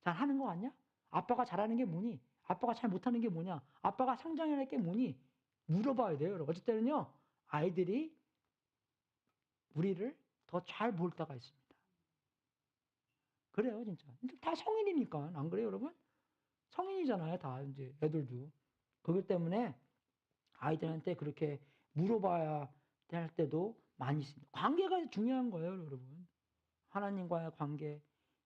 잘하는 것 같냐? 아빠가 잘하는 게 뭐니? 아빠가 잘 못하는 게 뭐냐? 아빠가 성장해낼 게 뭐니? 물어봐야 돼요, 여러분. 어쩔 때는요, 아이들이 우리를 더 잘 볼 때가 있습니다. 그래요, 진짜. 다 성인이니까. 안 그래요, 여러분? 성인이잖아요, 다, 이제, 애들도. 그것 때문에 아이들한테 그렇게 물어봐야 할 때도 많이 있습니다. 관계가 중요한 거예요, 여러분. 하나님과의 관계,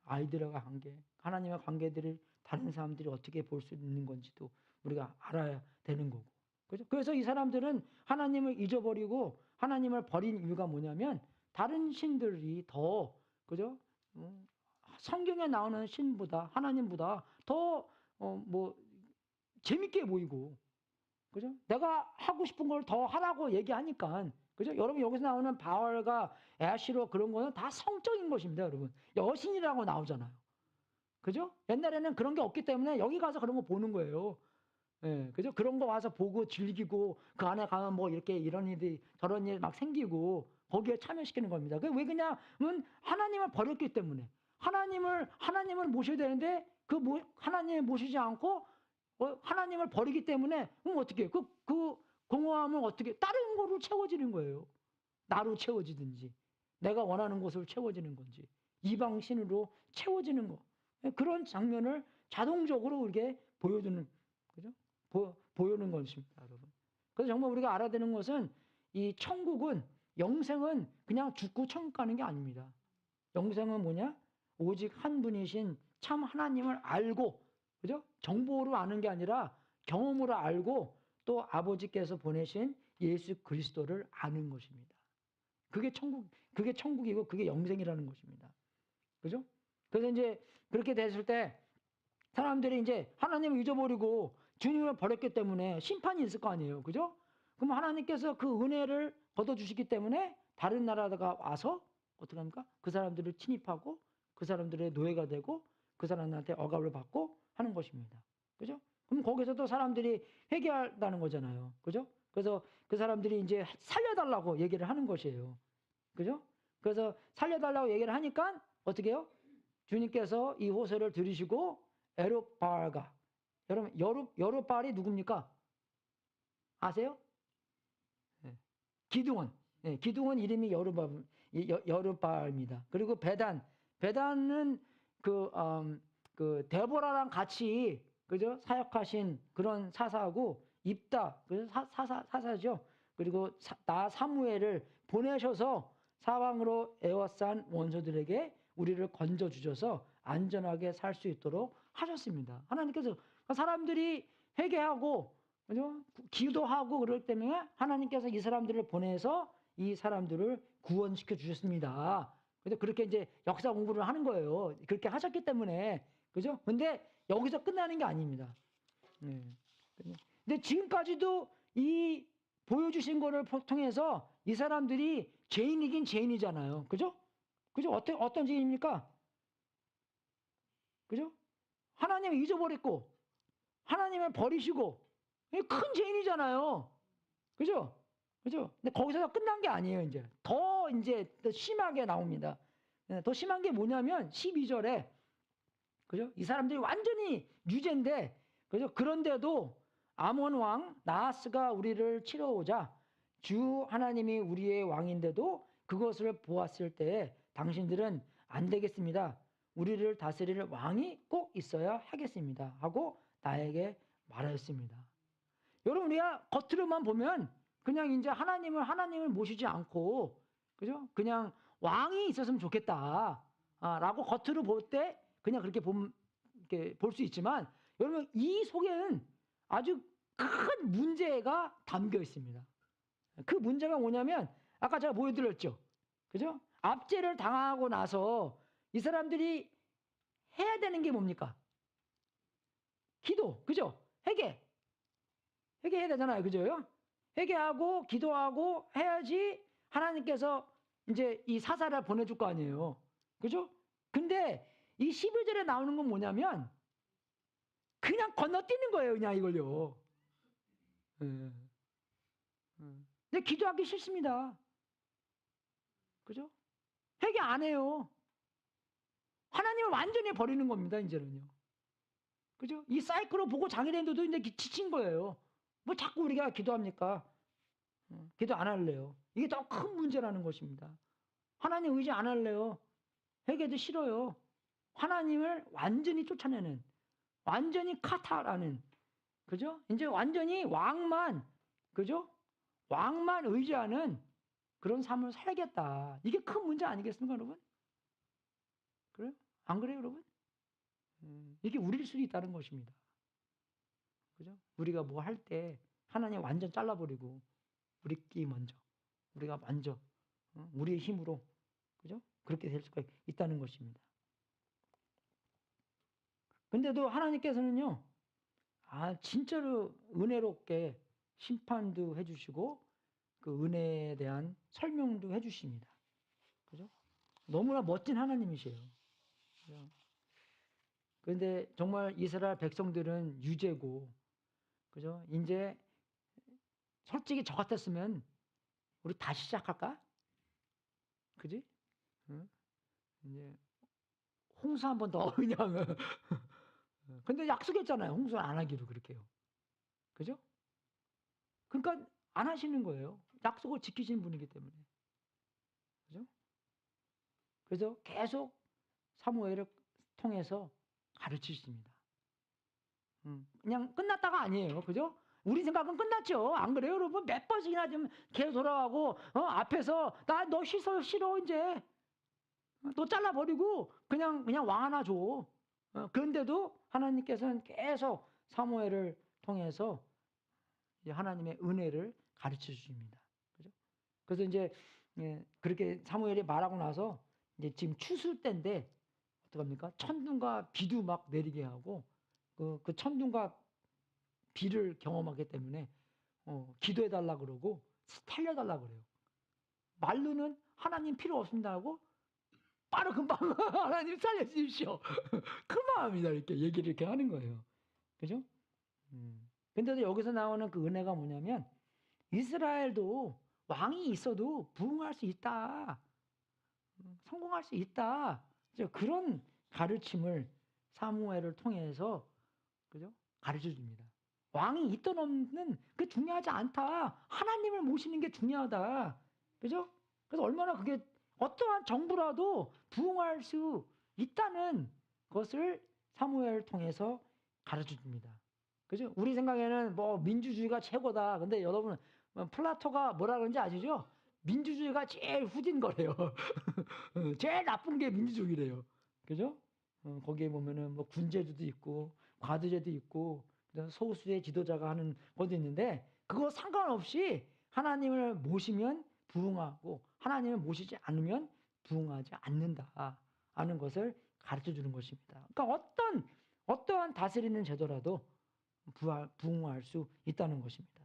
아이들과의 관계, 하나님의 관계들을 다른 사람들이 어떻게 볼 수 있는 건지도 우리가 알아야 되는 거고. 그죠? 그래서 이 사람들은 하나님을 잊어버리고 하나님을 버린 이유가 뭐냐면, 다른 신들이 더, 그죠? 성경에 나오는 신보다, 하나님보다 더, 재밌게 보이고, 그죠? 내가 하고 싶은 걸 더 하라고 얘기하니까, 그죠? 여러분, 여기서 나오는 바알과 애시로 그런 거는 다 성적인 것입니다, 여러분. 여신이라고 나오잖아요. 그죠? 옛날에는 그런 게 없기 때문에 여기 가서 그런 거 보는 거예요. 예, 그죠? 그런 거 와서 보고 즐기고 그 안에 가면 뭐 이렇게 이런 일이 저런 일 막 생기고 거기에 참여시키는 겁니다. 왜 그냐면 하나님을 버렸기 때문에 하나님을 모셔야 되는데 하나님을 모시지 않고 하나님을 버리기 때문에 어떻게 그 공허함을 어떻게 다른 거로 채워지는 거예요. 나로 채워지든지 내가 원하는 것으로 채워지는 건지 이방신으로 채워지는 거. 그런 장면을 자동적으로 이렇게 보여주는, 그죠? 보여는 것입니다, 여러분. 그래서 정말 우리가 알아야 되는 것은 이 천국은, 영생은 그냥 죽고 천국 가는 게 아닙니다. 영생은 뭐냐? 오직 한 분이신 참 하나님을 알고, 그죠? 정보로 아는 게 아니라 경험으로 알고 또 아버지께서 보내신 예수 그리스도를 아는 것입니다. 그게 천국이고 그게 영생이라는 것입니다. 그죠? 그래서 이제 그렇게 됐을 때 사람들이 이제 하나님을 잊어버리고 주님을 버렸기 때문에 심판이 있을 거 아니에요. 그죠? 그럼 하나님께서 그 은혜를 걷어주시기 때문에 다른 나라가 와서 어떻게 합니까? 그 사람들을 침입하고 그 사람들의 노예가 되고 그 사람들한테 억압을 받고 하는 것입니다. 그죠? 그럼 거기서도 사람들이 회개한다는 거잖아요. 그죠? 그래서 그 사람들이 이제 살려달라고 얘기를 하는 것이에요. 그죠? 그래서 살려달라고 얘기를 하니까 어떻게 해요? 주님께서 이 호소를 들으시고 에롯바알가, 여러분 여룹바알이 누굽니까? 아세요? 네. 기드온. 네, 기드온 이름이 여룹바알입니다. 그리고 베단은 그 데보라랑 같이 그죠? 사역하신 그런 사사하고 입다 그 사사죠. 그리고 나 사무엘을 보내셔서 사방으로 에워싼 원수들에게 우리를 건져 주셔서 안전하게 살 수 있도록 하셨습니다. 하나님께서 사람들이 회개하고 그죠? 기도하고 그럴 때문에 하나님께서 이 사람들을 보내서 이 사람들을 구원시켜 주셨습니다. 그래서 그렇게 이제 역사 공부를 하는 거예요. 그렇게 하셨기 때문에 그죠? 근데 여기서 끝나는 게 아닙니다. 네. 근데 지금까지도 이 보여주신 거를 통해서 이 사람들이 죄인이긴 죄인이잖아요. 그죠? 그죠? 어떤 죄인입니까? 그죠? 하나님을 잊어버렸고, 하나님을 버리시고, 큰 죄인이잖아요. 그죠? 그죠? 근데 거기서 끝난 게 아니에요, 이제. 더 심하게 나옵니다. 더 심한 게 뭐냐면, 12절에, 그죠? 이 사람들이 완전히 유죄인데, 그죠? 그런데도 아몬 왕 나하스가 우리를 치러오자 주 하나님이 우리의 왕인데도 그것을 보았을 때 당신들은 안 되겠습니다. 우리를 다스릴 왕이 꼭 있어야 하겠습니다. 하고 나에게 말하였습니다. 여러분, 우리가 겉으로만 보면 그냥 이제 하나님을 모시지 않고, 그죠? 그냥 왕이 있었으면 좋겠다. 라고 겉으로 볼 때 그냥 그렇게 볼 수 있지만, 여러분, 이 속에는 아주 큰 문제가 담겨 있습니다. 그 문제가 뭐냐면, 아까 제가 보여드렸죠. 그죠? 압제를 당하고 나서 이 사람들이 해야 되는 게 뭡니까? 기도, 그죠? 회개해야 되잖아요. 그죠? 회개하고 기도하고 해야지 하나님께서 이제 이 사사를 보내줄 거 아니에요. 그죠? 근데 이 11절에 나오는 건 뭐냐면 그냥 건너뛰는 거예요. 그냥 이걸요. 근데 기도하기 싫습니다. 그죠? 회개 안 해요. 하나님을 완전히 버리는 겁니다. 이제는요. 그죠? 이 사이클을 보고 장애인들도 이제 지친 거예요. 뭐 자꾸 우리가 기도합니까? 기도 안 할래요. 이게 더 큰 문제라는 것입니다. 하나님 의지 안 할래요. 회개도 싫어요. 하나님을 완전히 쫓아내는, 완전히 카타라는, 그죠? 이제 완전히 왕만, 그죠? 왕만 의지하는 그런 삶을 살겠다. 이게 큰 문제 아니겠습니까, 여러분? 그래요? 안 그래요, 여러분? 이게 우리일 수도 있다는 것입니다. 그죠? 우리가 뭐 할 때 하나님 완전 잘라버리고 우리끼리 먼저, 우리가 먼저 우리의 힘으로, 그죠? 그렇게 될 수가 있다는 것입니다. 근데도 하나님께서는요, 진짜로 은혜롭게 심판도 해주시고 그 은혜에 대한 설명도 해주십니다. 그죠? 너무나 멋진 하나님이세요. 그죠? 그런데 정말 이스라엘 백성들은 유죄고, 그죠? 이제 솔직히 저 같았으면 우리 다시 시작할까? 그지? 응? 이제 홍수 한 번 더 그냥. 근데 약속했잖아요. 홍수를 안 하기로 그렇게요. 그죠? 그러니까 안 하시는 거예요. 약속을 지키시는 분이기 때문에. 그죠? 그래서 계속 사무엘을 통해서 가르치십니다. 그냥 끝났다가 아니에요. 그죠? 우리 생각은 끝났죠. 안 그래요, 여러분? 몇 번씩이나 좀 계속 돌아가고, 앞에서, 나 너 싫어, 이제. 너 잘라버리고, 그냥 왕 하나 줘. 그런데도 하나님께서는 계속 사무엘을 통해서 하나님의 은혜를 가르쳐 주십니다. 그죠? 그래서 이제, 그렇게 사무엘이 말하고 나서, 이제 지금 추수 때인데, 어떡합니까? 천둥과 비도 막 내리게 하고, 그 천둥과 비를 경험하기 때문에 기도해달라 그러고 살려달라 그래요. 말로는 하나님 필요 없습니다 하고 바로 금방 하나님 살려주십시오. 그 마음이다 이렇게 얘기를 이렇게 하는 거예요. 그죠? 근데도 여기서 나오는 그 은혜가 뭐냐면 이스라엘도 왕이 있어도 부흥할 수 있다. 성공할 수 있다. 그런 가르침을 사무엘을 통해서 그죠? 가르쳐 줍니다. 왕이 있든 없는 그 중요하지 않다. 하나님을 모시는 게 중요하다. 그죠? 그래서 얼마나 그게 어떠한 정부라도 부흥할 수 있다는 것을 사무엘을 통해서 가르쳐 줍니다. 그죠? 우리 생각에는 뭐 민주주의가 최고다. 근데 여러분 플라토가 뭐라 그런지 아시죠? 민주주의가 제일 후진 거래요. 제일 나쁜 게 민주주의래요. 그죠? 거기에 보면은 뭐 군제도도 있고 과도제도 있고 소수의 지도자가 하는 것도 있는데 그거 상관없이 하나님을 모시면 부흥하고 하나님을 모시지 않으면 부흥하지 않는다 하는 것을 가르쳐 주는 것입니다. 그러니까 어떠한 다스리는 제도라도 부흥할 수 있다는 것입니다.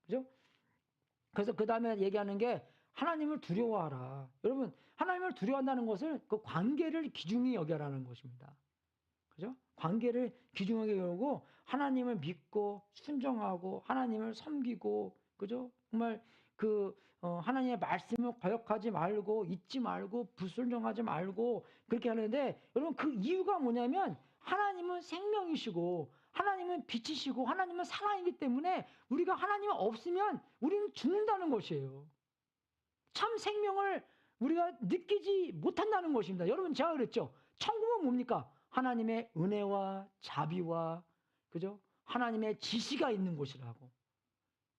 그죠? 그래서 그 다음에 얘기하는 게 하나님을 두려워하라. 여러분, 하나님을 두려워한다는 것을 그 관계를 귀중히 여겨라는 것입니다. 그죠? 관계를 귀중하게 여기고 하나님을 믿고 순종하고 하나님을 섬기고, 그죠? 정말 하나님의 말씀을 거역하지 말고 잊지 말고 불순종하지 말고 그렇게 하는데, 여러분 그 이유가 뭐냐면 하나님은 생명이시고 하나님은 빛이시고 하나님은 사랑이기 때문에 우리가 하나님 없으면 우리는 죽는다는 것이에요. 참 생명을 우리가 느끼지 못한다는 것입니다. 여러분 제가 그랬죠. 천국은 뭡니까? 하나님의 은혜와 자비와, 그죠? 하나님의 지시가 있는 곳이라고.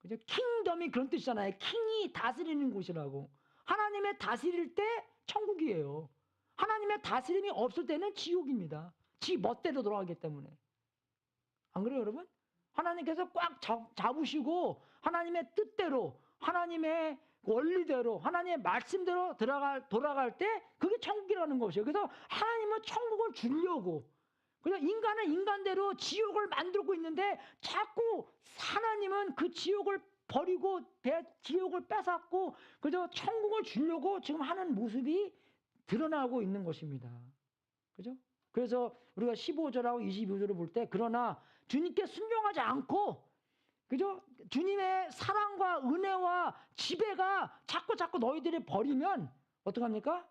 그죠? 킹덤이 그런 뜻이잖아요. 킹이 다스리는 곳이라고. 하나님의 다스릴 때 천국이에요. 하나님의 다스림이 없을 때는 지옥입니다. 지 멋대로 돌아가기 때문에. 안 그래요, 여러분? 하나님께서 꽉 잡으시고 하나님의 뜻대로, 하나님의 원리대로, 하나님의 말씀대로 돌아갈 때 그게 천국이라는 것이에요. 그래서 하나님은 천국을 주려고, 그냥 인간은 인간대로 지옥을 만들고 있는데 자꾸 하나님은 그 지옥을 버리고 지옥을 뺏었고 그저 천국을 주려고 지금 하는 모습이 드러나고 있는 것입니다. 그죠? 그래서 우리가 15절하고 22절을 볼 때, 그러나 주님께 순종하지 않고, 그죠? 주님의 사랑과 은혜와 지배가 자꾸 너희들이 버리면 어떡합니까?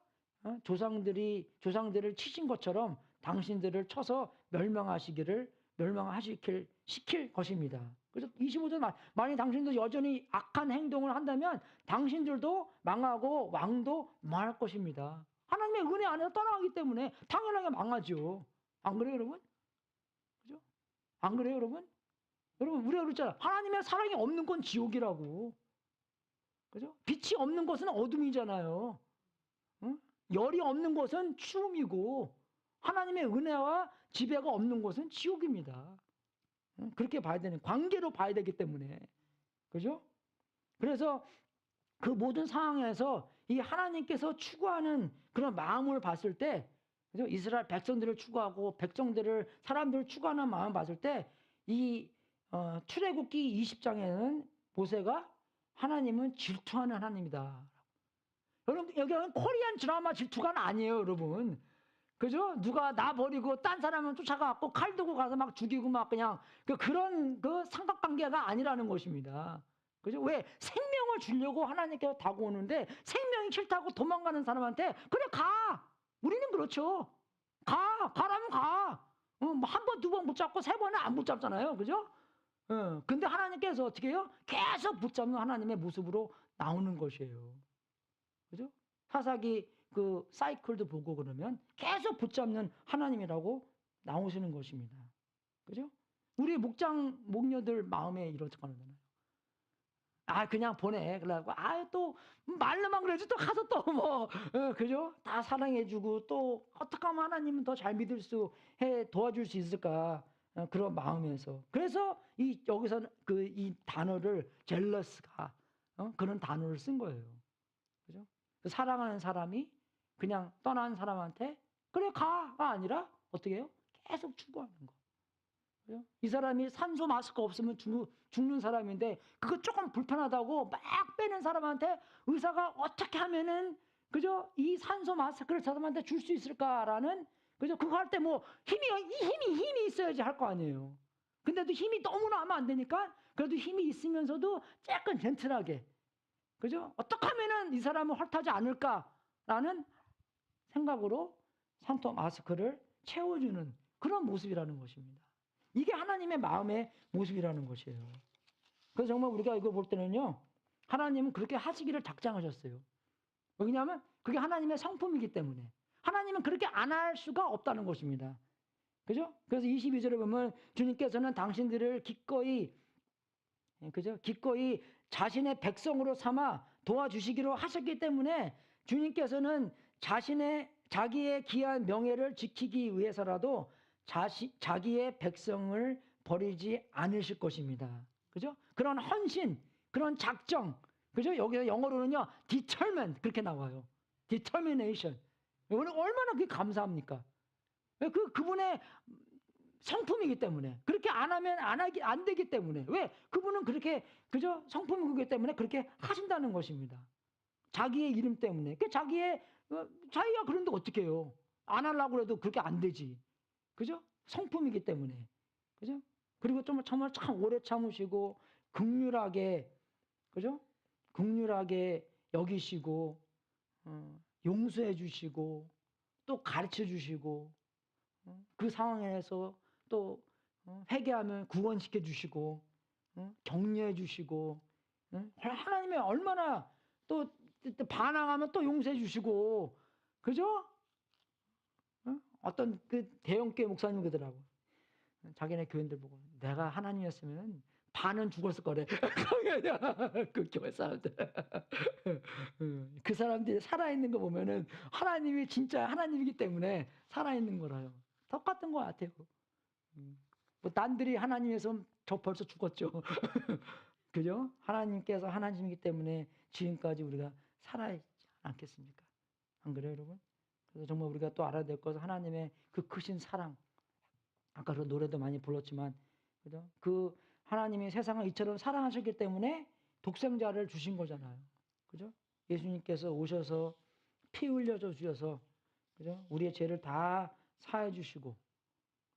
조상들을 치신 것처럼 당신들을 쳐서 멸망시킬 것입니다. 그래서 25절, 만약 당신도 여전히 악한 행동을 한다면 당신들도 망하고 왕도 망할 것입니다. 하나님의 은혜 안에서 떠나가기 때문에 당연하게 망하죠. 안 그래요, 여러분? 그죠? 안 그래요, 여러분? 여러분, 우리가 그랬잖아. 하나님의 사랑이 없는 건 지옥이라고. 그죠? 빛이 없는 것은 어둠이잖아요. 응? 열이 없는 것은 추움이고, 하나님의 은혜와 지배가 없는 것은 지옥입니다. 응? 그렇게 봐야 되는, 관계로 봐야 되기 때문에. 그죠? 그래서 그 모든 상황에서 이 하나님께서 추구하는 그런 마음을 봤을 때, 그죠? 이스라엘 백성들을 추구하고 사람들을 추구하는 마음을 봤을 때, 이 출애굽기 20장에는 모세가 하나님은 질투하는 하나님이다. 여러분, 여기는 코리안 드라마 질투가 아니에요, 여러분. 그죠? 누가 나 버리고 딴 사람을 쫓아가고 칼 들고 가서 막 죽이고 막 그냥 그런 삼각관계가 아니라는 것입니다. 그죠? 왜? 생명을 주려고 하나님께서 다가오는데 생명이 싫다고 도망가는 사람한테 그래 가! 우리는 그렇죠. 가라면 가. 한 번, 두 번 붙잡고 세 번은 안 붙잡잖아요. 그죠? 근데 하나님께서 어떻게 해요? 계속 붙잡는 하나님의 모습으로 나오는 것이에요. 그죠? 사사기 그 사이클도 보고 그러면 계속 붙잡는 하나님이라고 나오시는 것입니다. 그죠? 우리 목녀들 마음에 이렇잖아요. 그냥 보내. 그러고, 또, 말로만 그러지, 또 가서 또 뭐, 그죠? 다 사랑해주고, 또, 어떻게 하면 하나님은 더 잘 믿을 도와줄 수 있을까? 그런 마음에서. 그래서, 여기서는 이 단어를, 젤러스가, 그런 단어를 쓴 거예요. 그죠? 사랑하는 사람이 그냥 떠난 사람한테, 그래, 가가 아니라, 어떻게 해요? 계속 추구하는 거. 그죠? 이 사람이 산소 마스크 없으면 죽는 사람인데 그거 조금 불편하다고 막 빼는 사람한테 의사가 어떻게 하면은, 그죠? 이 산소 마스크를 저 사람한테 줄 수 있을까라는, 그죠? 그거 할 때 뭐 힘이 있어야지 할 거 아니에요. 근데도 힘이 너무나 하면 안 되니까 그래도 힘이 있으면서도 약간 젠틀하게, 그죠? 어떻게 하면은 이 사람을 헐타지 않을까라는 생각으로 산소 마스크를 채워주는 그런 모습이라는 것입니다. 이게 하나님의 마음의 모습이라는 것이에요. 그래서 정말 우리가 이거 볼 때는요, 하나님은 그렇게 하시기를 작정하셨어요. 왜냐하면 그게 하나님의 성품이기 때문에. 하나님은 그렇게 안 할 수가 없다는 것입니다. 그죠? 그래서 22절에 보면 주님께서는 당신들을 기꺼이, 그죠? 기꺼이 자신의 백성으로 삼아 도와주시기로 하셨기 때문에 주님께서는 자기의 귀한 명예를 지키기 위해서라도 자기의 백성을 버리지 않으실 것입니다. 그죠? 그런 헌신, 그런 작정, 그죠? 여기서 영어로는요, determined 그렇게 나와요. determination. 얼마나 그게 감사합니까? 그분의 성품이기 때문에. 그렇게 안 하면 안 되기 때문에. 왜? 그분은 그렇게, 그죠? 성품이기 때문에 그렇게 하신다는 것입니다. 자기의 이름 때문에. 자기가 그런데 어떻게 해요? 안 하려고 해도 그렇게 안 되지. 그죠? 성품이기 때문에. 그죠? 그리고 정말 참 오래 참으시고, 긍휼하게, 그죠? 긍휼하게 여기시고, 용서해 주시고, 또 가르쳐 주시고, 그 상황에서 또 회개하면 구원시켜 주시고, 격려해 주시고, 하나님의 얼마나 또 반항하면 또 용서해 주시고, 그죠? 어떤 그 대형교회 목사님 그러더라고. 자기네 교인들 보고 내가 하나님이었으면 반은 죽었을 거래. 그 교회 사람들. 그 사람들이 살아있는 거 보면은 하나님이 진짜 하나님이기 때문에 살아있는 거라요. 똑같은 것 같아요. 뭐 남들이 하나님에서 저 벌써 죽었죠. 그죠? 하나님께서 하나님이기 때문에 지금까지 우리가 살아있지 않겠습니까? 안 그래요, 여러분? 그래서 정말 우리가 또 알아야 될 것은 하나님의 그 크신 사랑. 아까 그 노래도 많이 불렀지만, 그죠? 그 하나님이 세상을 이처럼 사랑하셨기 때문에 독생자를 주신 거잖아요. 그죠? 예수님께서 오셔서 피 흘려줘 주셔서, 그죠? 우리의 죄를 다 사해 주시고,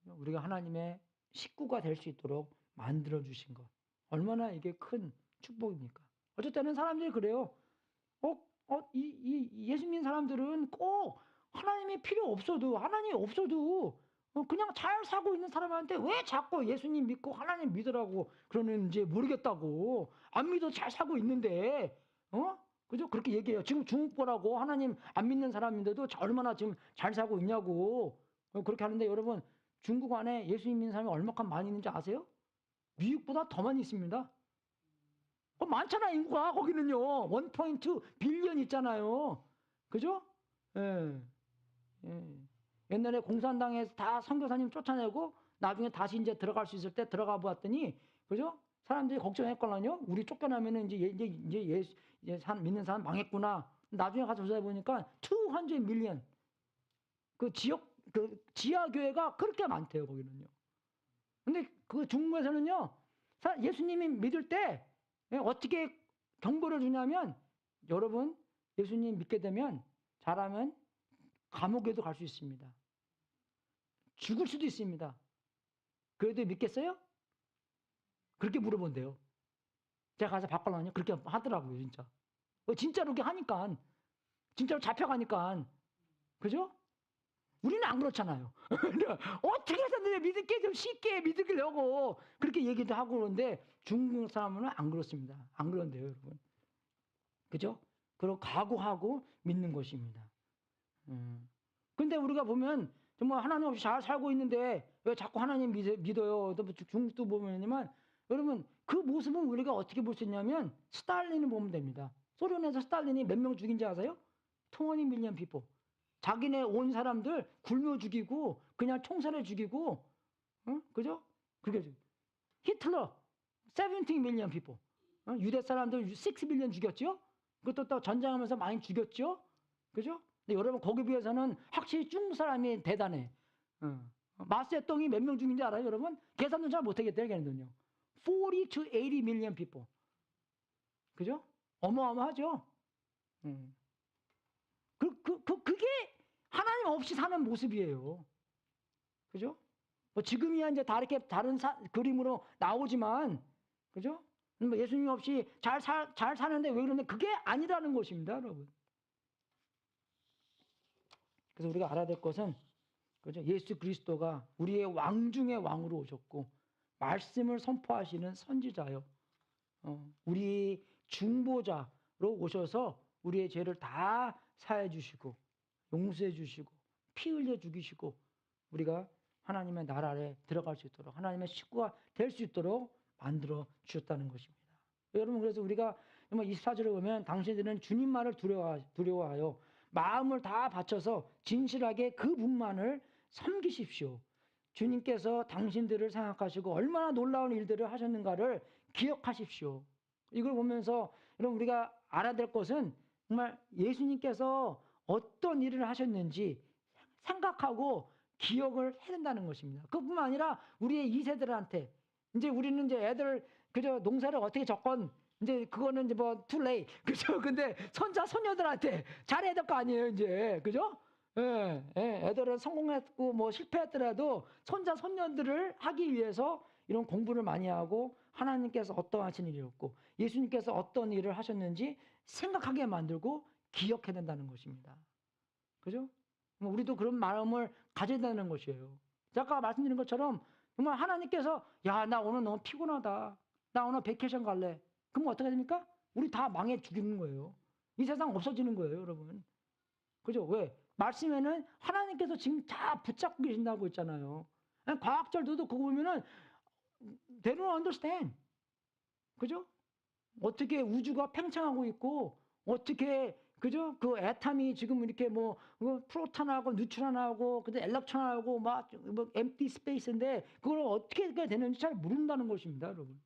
우리가 하나님의 식구가 될 수 있도록 만들어 주신 것. 얼마나 이게 큰 축복입니까? 어쩔 때는 사람들이 그래요. 예수 믿는 사람들은 꼭 하나님이 필요 없어도, 하나님이 없어도, 그냥 잘 사고 있는 사람한테 왜 자꾸 예수님 믿고 하나님 믿으라고 그러는지 모르겠다고. 안 믿어도 잘 사고 있는데, 그죠? 그렇게 얘기해요. 지금 중국 보라고 하나님 안 믿는 사람인데도 얼마나 지금 잘 사고 있냐고. 그렇게 하는데 여러분, 중국 안에 예수님 믿는 사람이 얼마큼 많이 있는지 아세요? 미국보다 더 많이 있습니다. 많잖아, 인구가. 거기는요. 1.2 빌리언 있잖아요. 그죠? 예. 예. 옛날에 공산당에서 다 선교사님 쫓아내고 나중에 다시 이제 들어갈 수 있을 때 들어가 보았더니, 그죠? 사람들이 걱정했거든요. 우리 쫓겨나면은 이제 믿는 사람 망했구나. 나중에 가서 조사해 보니까 200 밀리언. 그 지하 교회가 그렇게 많대요, 거기는요. 근데 그 중국에서는요, 예수님이 믿을 때 어떻게 경고를 주냐면, 여러분, 예수님 믿게 되면, 잘하면 감옥에도 갈 수 있습니다. 죽을 수도 있습니다. 그래도 믿겠어요? 그렇게 물어본대요. 제가 가서 바꾸려니 그렇게 하더라고요, 진짜. 진짜로 그렇게 하니까. 진짜로 잡혀가니까. 그죠? 우리는 안 그렇잖아요. 어떻게 해서 믿을게 좀 쉽게 믿으려고 그렇게 얘기도 하고 그러는데 중국 사람은 안 그렇습니다. 안 그런데요, 여러분. 그죠? 그리고 각오하고 믿는 것입니다. 근데 우리가 보면 정말 하나님 없이 잘 살고 있는데 왜 자꾸 하나님 믿어요? 또 중국도 보면이만 여러분 그 모습은 우리가 어떻게 볼 수 있냐면 스탈린을 보면 됩니다. 소련에서 스탈린이 몇 명 죽인지 아세요? 20 밀리언 피포. 자기네 온 사람들 굶어 죽이고 그냥 총살해 죽이고, 그죠? 그게 히틀러 17 밀리언 피포. 유대 사람들 6 밀리언 죽였죠? 그것도 또 전쟁하면서 많이 죽였죠? 그죠? 근데 여러분 거기 비해서는 확실히 중국 사람이 대단해. 마세똥이 몇 명 죽인지 알아요, 여러분? 계산도 잘 못하겠대요, 걔네들은요. 40 to 80 million people. 그죠? 어마어마하죠? 그게 하나님 없이 사는 모습이에요. 그죠? 뭐 지금이야 이제 다 이렇게 다른 그림으로 나오지만, 그죠? 뭐 예수님 없이 잘 사는데 왜 그러는데 그게 아니라는 것입니다, 여러분. 그래서 우리가 알아야 될 것은 그죠? 예수 그리스도가 우리의 왕 중의 왕으로 오셨고 말씀을 선포하시는 선지자요. 우리 중보자로 오셔서 우리의 죄를 다 사해 주시고 용서해 주시고 피 흘려 죽이시고 우리가 하나님의 나라에 들어갈 수 있도록 하나님의 식구가 될 수 있도록 만들어 주셨다는 것입니다. 여러분, 그래서 우리가 24절에 보면 당신들은 주님만을 두려워하여 마음을 다 바쳐서 진실하게 그분만을 섬기십시오. 주님께서 당신들을 생각하시고 얼마나 놀라운 일들을 하셨는가를 기억하십시오. 이걸 보면서 여러분, 우리가 알아야 될 것은 정말 예수님께서 어떤 일을 하셨는지 생각하고 기억을 해야 된다는 것입니다. 그뿐만 아니라 우리의 2세들한테 이제 우리는 이제 애들 그저 농사를 어떻게 적건 이제 그거는 이제 뭐 too late 그죠? 근데 손자 손녀들한테 잘해야 될 거 아니에요 이제 그죠? 예, 애들은 성공했고 뭐 실패했더라도 손자 손녀들을 하기 위해서 이런 공부를 많이 하고 하나님께서 어떠 하신 일이었고 예수님께서 어떤 일을 하셨는지 생각하게 만들고 기억해야 된다는 것입니다. 그죠? 우리도 그런 마음을 가져야 되는 것이에요. 아까 말씀드린 것처럼 정말 하나님께서 야, 나 오늘 너무 피곤하다. 나 오늘 베케이션 갈래. 그럼 어떻게 됩니까? 우리 다 망해 죽이는 거예요. 이 세상 없어지는 거예요, 여러분. 그죠? 왜? 말씀에는 하나님께서 지금 다 붙잡고 계신다고 있잖아요. 과학자들도 그거 보면은 they don't understand. 그죠? 어떻게 우주가 팽창하고 있고 어떻게 그죠? 그 애탐이 지금 이렇게 뭐 프로톤하고 뉴트론하고 근데 엘렉트론하고 막 뭐 엠프티 스페이스인데 그걸 어떻게 되는지 잘 모른다는 것입니다, 여러분.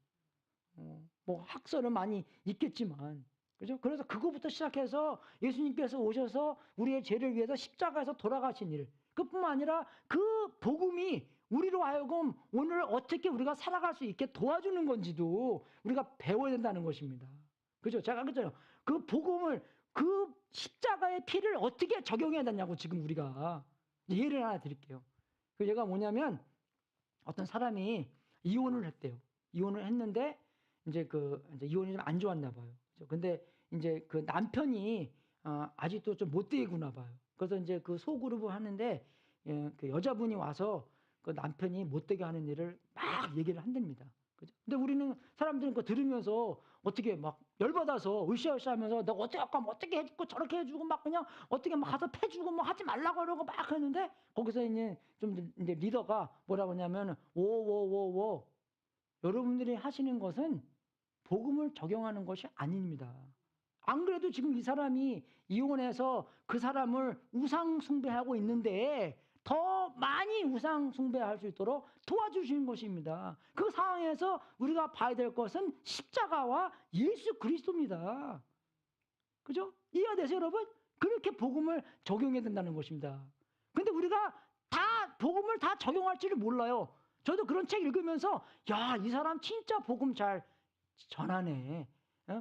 뭐 학설은 많이 있겠지만 그죠? 그래서 그거부터 시작해서 예수님께서 오셔서 우리의 죄를 위해서 십자가에서 돌아가신 일 그뿐만 아니라 그 복음이 우리로 하여금 오늘 어떻게 우리가 살아갈 수 있게 도와주는 건지도 우리가 배워야 된다는 것입니다. 그죠? 제가 그랬잖아요. 그 복음을 그 십자가의 피를 어떻게 적용해야 되냐고 지금 우리가 예를 하나 드릴게요. 그 얘가 뭐냐면 어떤 사람이 이혼을 했대요. 이혼을 했는데 이제 이혼이 좀 안 좋았나 봐요. 근데 이제 그 남편이 아직도 좀 못되구나 봐요. 그래서 이제 그 소그룹을 하는데 그 여자분이 와서 그 남편이 못되게 하는 일을 막 얘기를 한답니다. 그죠? 근데 우리는 사람들은 그거 들으면서 어떻게 막 열받아서 으쌰으쌰 하면서 내가 어떻게 할까 뭐 어떻게 해주고 저렇게 해주고 막 그냥 어떻게 막 가서 패주고 뭐 하지 말라고 그러고 막 하는데 거기서 이제 좀 이제 리더가 뭐라고 하냐면 오오오오 여러분들이 하시는 것은 복음을 적용하는 것이 아닙니다. 안 그래도 지금 이 사람이 이혼해서 그 사람을 우상 숭배하고 있는데 더 많이 우상 숭배할 수 있도록 도와주시는 것입니다. 그 상황에서 우리가 봐야 될 것은 십자가와 예수 그리스도입니다. 그죠? 이해가 되세요, 여러분? 그렇게 복음을 적용해야 된다는 것입니다. 근데 우리가 다 복음을 다 적용할 줄을 몰라요. 저도 그런 책 읽으면서 야, 이 사람 진짜 복음 잘 전하네.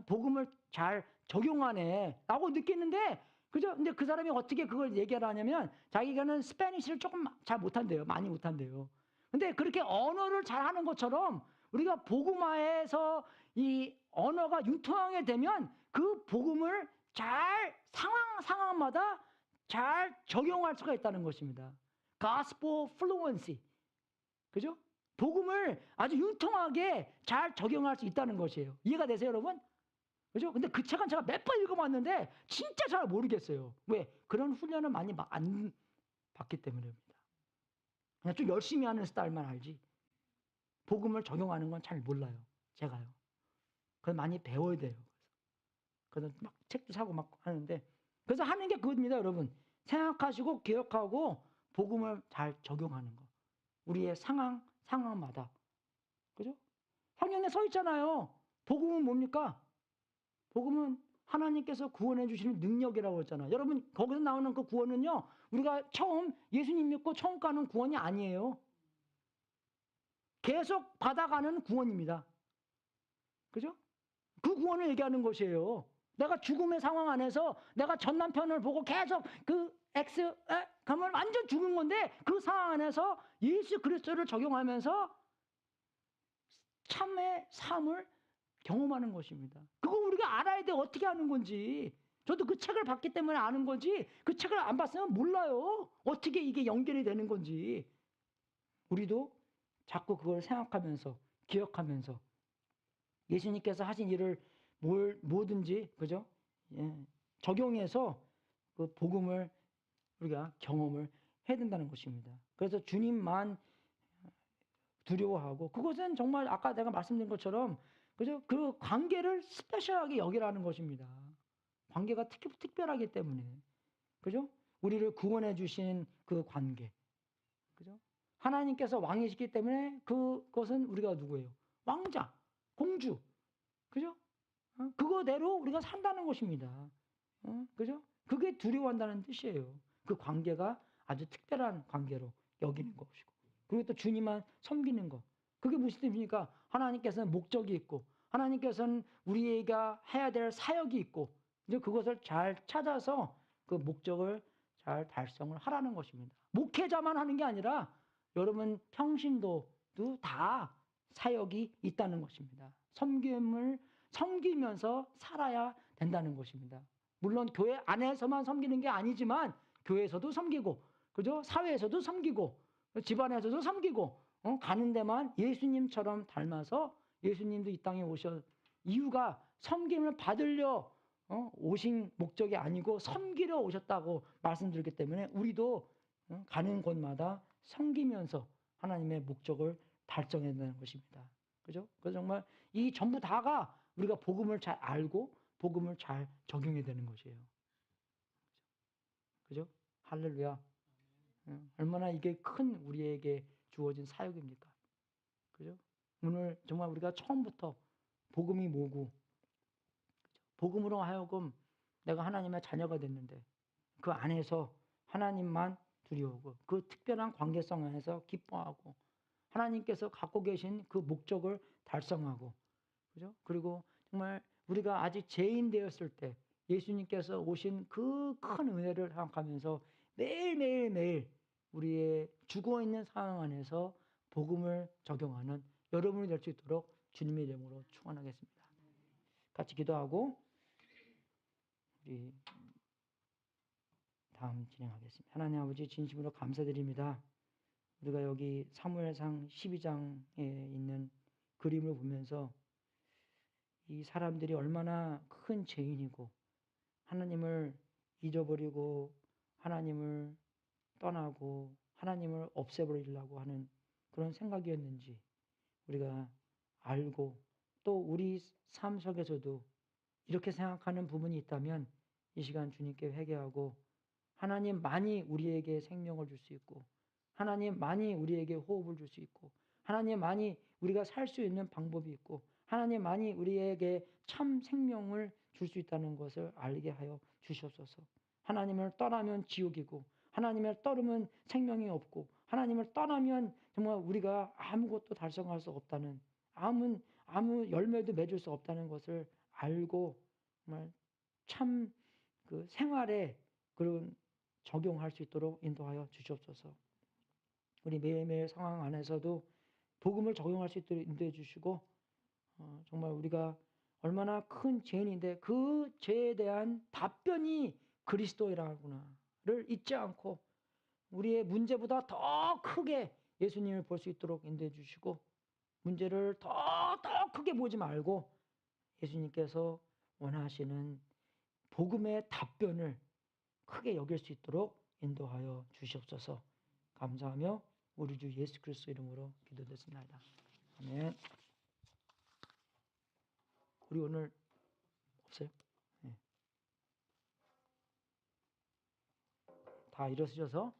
복음을 잘 적용하네. 라고 느꼈는데 그죠? 근데 그 사람이 어떻게 그걸 얘기를 하냐면 자기가는 스페니쉬를 조금 잘 못한대요. 많이 못한대요. 근데 그렇게 언어를 잘 하는 것처럼 우리가 복음화해서 이 언어가 융통하게 되면 그 복음을 잘 상황마다 잘 적용할 수가 있다는 것입니다. Gospel fluency. 그죠? 복음을 아주 융통하게 잘 적용할 수 있다는 것이에요. 이해가 되세요, 여러분? 그죠? 근데 그 책은 제가 몇 번 읽어봤는데 진짜 잘 모르겠어요. 왜? 그런 훈련을 많이 안 받기 때문입니다. 그냥 좀 열심히 하는 스타일만 알지. 복음을 적용하는 건 잘 몰라요. 제가요. 그걸 많이 배워야 돼요. 그래서 막 책도 사고 막 하는데 그래서 하는 게 그겁니다, 여러분. 생각하시고 기억하고 복음을 잘 적용하는 거. 우리의 상황마다. 그죠? 성경에 써 있잖아요. 복음은 뭡니까? 복음은 하나님께서 구원해 주시는 능력이라고 했잖아요. 여러분, 거기서 나오는 그 구원은요, 우리가 처음 예수님 믿고 처음 가는 구원이 아니에요. 계속 받아가는 구원입니다. 그죠? 그 구원을 얘기하는 것이에요. 내가 죽음의 상황 안에서 내가 전 남편을 보고 계속 그러면 완전 죽은 건데 그 상황 안에서 예수 그리스도를 적용하면서 참의 삶을 경험하는 것입니다. 그거 우리가 알아야 돼. 어떻게 하는 건지. 저도 그 책을 봤기 때문에 아는 거지 그 책을 안 봤으면 몰라요. 어떻게 이게 연결이 되는 건지. 우리도 자꾸 그걸 생각하면서 기억하면서 예수님께서 하신 일을 뭐든지 그죠? 예, 적용해서 그 복음을 우리가 경험을 해야 된다는 것입니다. 그래서 주님만 두려워하고 그것은 정말 아까 내가 말씀드린 것처럼 그죠? 그 관계를 스페셜하게 여기라는 것입니다. 관계가 특별하기 때문에 그죠? 우리를 구원해 주신 그 관계 그죠? 하나님께서 왕이시기 때문에 그것은 우리가 누구예요? 왕자, 공주 그죠? 그거대로 우리가 산다는 것입니다. 그죠? 그게 두려워한다는 뜻이에요. 그 관계가 아주 특별한 관계로 여기는 것이고. 그리고 또 주님만 섬기는 거. 그게 무슨 뜻입니까? 하나님께서는 목적이 있고, 하나님께서는 우리가 해야 될 사역이 있고, 이제 그것을 잘 찾아서 그 목적을 잘 달성을 하라는 것입니다. 목회자만 하는 게 아니라 여러분 평신도도 다 사역이 있다는 것입니다. 섬기면서 살아야 된다는 것입니다. 물론 교회 안에서만 섬기는 게 아니지만 교회에서도 섬기고 그죠? 사회에서도 섬기고 집안에서도 섬기고 가는 데만 예수님처럼 닮아서 예수님도 이 땅에 오셔 이유가 섬김을 받으려 오신 목적이 아니고 섬기려 오셨다고 말씀드렸기 때문에 우리도 가는 곳마다 섬기면서 하나님의 목적을 달성해야 되는 것입니다. 그죠? 그래서 정말 이 전부 다가 우리가 복음을 잘 알고 복음을 잘 적용해야 되는 것이에요. 그죠? 할렐루야. 얼마나 이게 큰 우리에게 주어진 사역입니까? 그죠? 오늘 정말 우리가 처음부터 복음이 뭐고 복음으로 하여금 내가 하나님의 자녀가 됐는데 그 안에서 하나님만 두려워하고 그 특별한 관계성 안에서 기뻐하고 하나님께서 갖고 계신 그 목적을 달성하고 그죠? 그리고 정말 우리가 아직 죄인 되었을 때 예수님께서 오신 그 큰 은혜를 생각하면서 매일 우리의 죽어 있는 상황 안에서 복음을 적용하는 여러분이 될 수 있도록 주님의 이름으로 축원하겠습니다. 같이 기도하고 우리 다음 진행하겠습니다. 하나님 아버지 진심으로 감사드립니다. 우리가 여기 사무엘상 12장에 있는 그림을 보면서 이 사람들이 얼마나 큰 죄인이고 하나님을 잊어버리고 하나님을 떠나고 하나님을 없애버리려고 하는 그런 생각이었는지 우리가 알고 또 우리 삶 속에서도 이렇게 생각하는 부분이 있다면 이 시간 주님께 회개하고 하나님만이 우리에게 생명을 줄 수 있고 하나님만이 우리에게 호흡을 줄 수 있고 하나님만이 우리가 살 수 있는 방법이 있고 하나님만이 우리에게 참 생명을 줄 수 있다는 것을 알게 하여 주시옵소서. 하나님을 떠나면 지옥이고 하나님을 떠나면 생명이 없고 하나님을 떠나면 정말 우리가 아무것도 달성할 수 없다는 아무 열매도 맺을 수 없다는 것을 알고 정말 참 그 생활에 그런 적용할 수 있도록 인도하여 주시옵소서. 우리 매일매일 상황 안에서도 복음을 적용할 수 있도록 인도해 주시고 정말 우리가 얼마나 큰 죄인인데 그 죄에 대한 답변이 그리스도이라구나를 잊지 않고 우리의 문제보다 더 크게 예수님을 볼 수 있도록 인도해 주시고 문제를 더 크게 보지 말고 예수님께서 원하시는 복음의 답변을 크게 여길 수 있도록 인도하여 주시옵소서. 감사하며 우리 주 예수 그리스도 이름으로 기도드렸습니다. 아멘. 우리 오늘 없어요? 네. 다 일어서셔서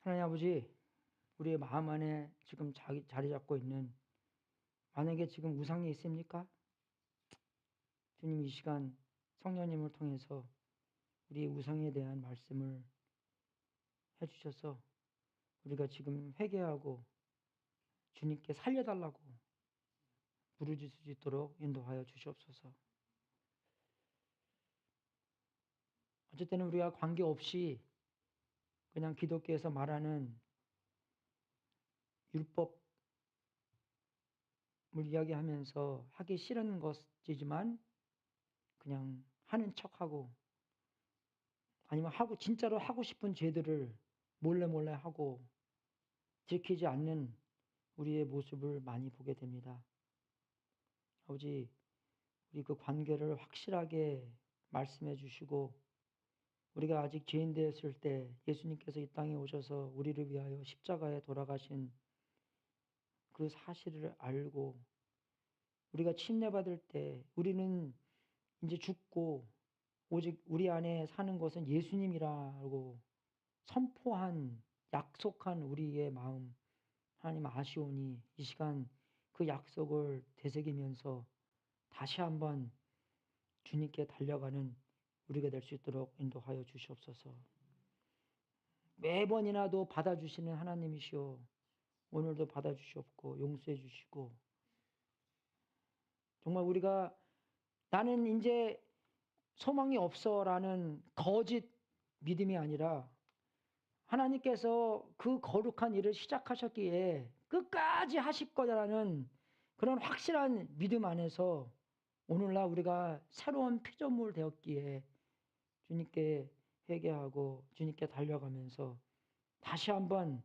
하나님 아버지 우리의 마음 안에 지금 자리 잡고 있는 만약에 지금 우상이 있습니까? 주님 이 시간 성령님을 통해서 우리의 우상에 대한 말씀을 해주셔서 우리가 지금 회개하고 주님께 살려달라고 부르짖을 수 있도록 인도하여 주시옵소서. 어쨌든 우리가 관계없이 그냥 기독교에서 말하는 율법을 이야기하면서 하기 싫은 것이지만 그냥 하는 척하고, 아니면 진짜로 하고 싶은 죄들을 몰래 하고 지키지 않는 우리의 모습을 많이 보게 됩니다. 아버지, 우리 그 관계를 확실하게 말씀해 주시고, 우리가 아직 죄인 되었을 때 예수님께서 이 땅에 오셔서 우리를 위하여 십자가에 돌아가신 그 사실을 알고, 우리가 침례받을 때 우리는 이제 죽고 오직 우리 안에 사는 것은 예수님이라고 선포한, 약속한 우리의 마음, 하나님 아시오니 이 시간 그 약속을 되새기면서 다시 한번 주님께 달려가는 우리가 될 수 있도록 인도하여 주시옵소서. 매번이나도 받아주시는 하나님이시오. 오늘도 받아주시옵고 용서해 주시고, 정말 우리가 나는 이제 소망이 없어라는 거짓 믿음이 아니라 하나님께서 그 거룩한 일을 시작하셨기에 끝까지 하실 거라는 그런 확실한 믿음 안에서 오늘날 우리가 새로운 피조물 되었기에 주님께 회개하고 주님께 달려가면서 다시 한번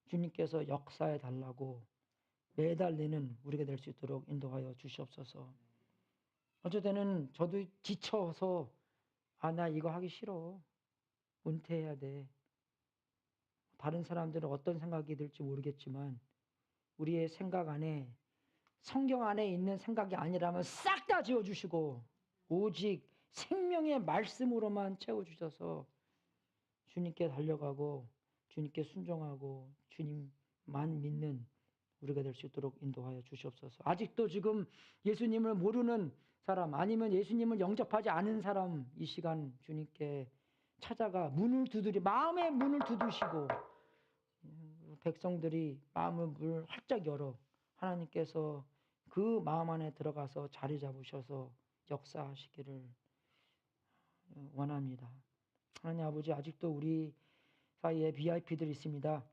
주님께서 역사해 달라고 매달리는 우리가 될 수 있도록 인도하여 주시옵소서. 어쩔 때는 저도 지쳐서 나 이거 하기 싫어. 은퇴해야 돼. 다른 사람들은 어떤 생각이 들지 모르겠지만 우리의 생각 안에, 성경 안에 있는 생각이 아니라면 싹 다 지워주시고 오직 생명의 말씀으로만 채워주셔서 주님께 달려가고 주님께 순종하고 주님만 믿는 우리가 될 수 있도록 인도하여 주시옵소서. 아직도 지금 예수님을 모르는 사람, 아니면 예수님을 영접하지 않은 사람, 이 시간 주님께 찾아가 마음의 문을 두드시고 백성들이 마음의 문을 활짝 열어 하나님께서 그 마음 안에 들어가서 자리 잡으셔서 역사하시기를 원합니다. 하나님 아버지, 아직도 우리 사이에 VIP들이 있습니다.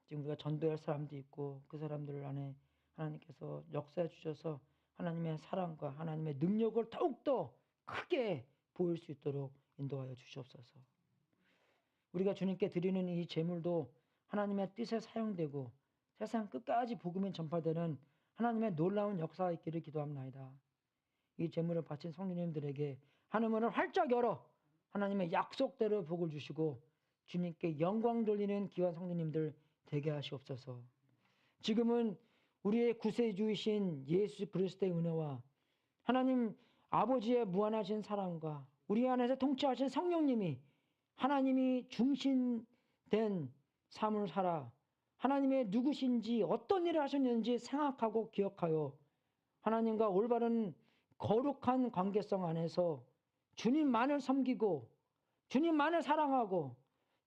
지금 우리가 전도할 사람도 있고 그 사람들 안에 하나님께서 역사해 주셔서 하나님의 사랑과 하나님의 능력을 더욱더 크게 보일 수 있도록 인도하여 주시옵소서. 우리가 주님께 드리는 이 제물도 하나님의 뜻에 사용되고 세상 끝까지 복음이 전파되는 하나님의 놀라운 역사가 있기를 기도합니다. 이 제물을 바친 성도님들에게 하늘문을 활짝 열어 하나님의 약속대로 복을 주시고 주님께 영광 돌리는 귀한 성도님들 되게 하시옵소서. 지금은 우리의 구세주이신 예수 그리스도의 은혜와 하나님 아버지의 무한하신 사랑과 우리 안에서 통치하신 성령님이 하나님이 중심된 삶을 살아 하나님의 누구신지 어떤 일을 하셨는지 생각하고 기억하여 하나님과 올바른 거룩한 관계성 안에서 주님만을 섬기고 주님만을 사랑하고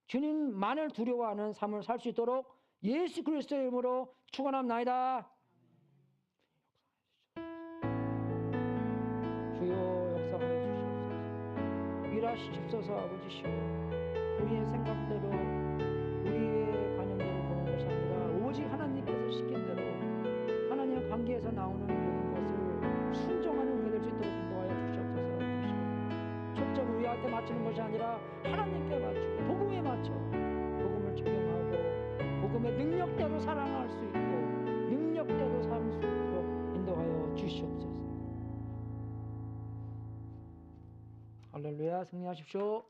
주님만을 두려워하는 삶을 살 수 있도록 예수 그리스도의 이름으로 축원합니다. 주여 역사하여 주시옵소서. 일하시옵소서. 아버지시오, 우리의 생각대로 우리의 관념대로 보는 것이 아니라 오직 하나님께서 시킨 대로 하나님의 관계에서 나오는 모든 것을 순종하는 우리가 될 수 있도록 인도하여 주시옵소서. 초점을 우리한테 맞추는 것이 아니라 하나님께 맞추고 복음에 맞춰 복음을 적용하고 복음의 능력대로 사랑할 수 있고 능력대로 살 수 있도록 인도하여 주시옵소서. 할렐루야. 승리하십시오.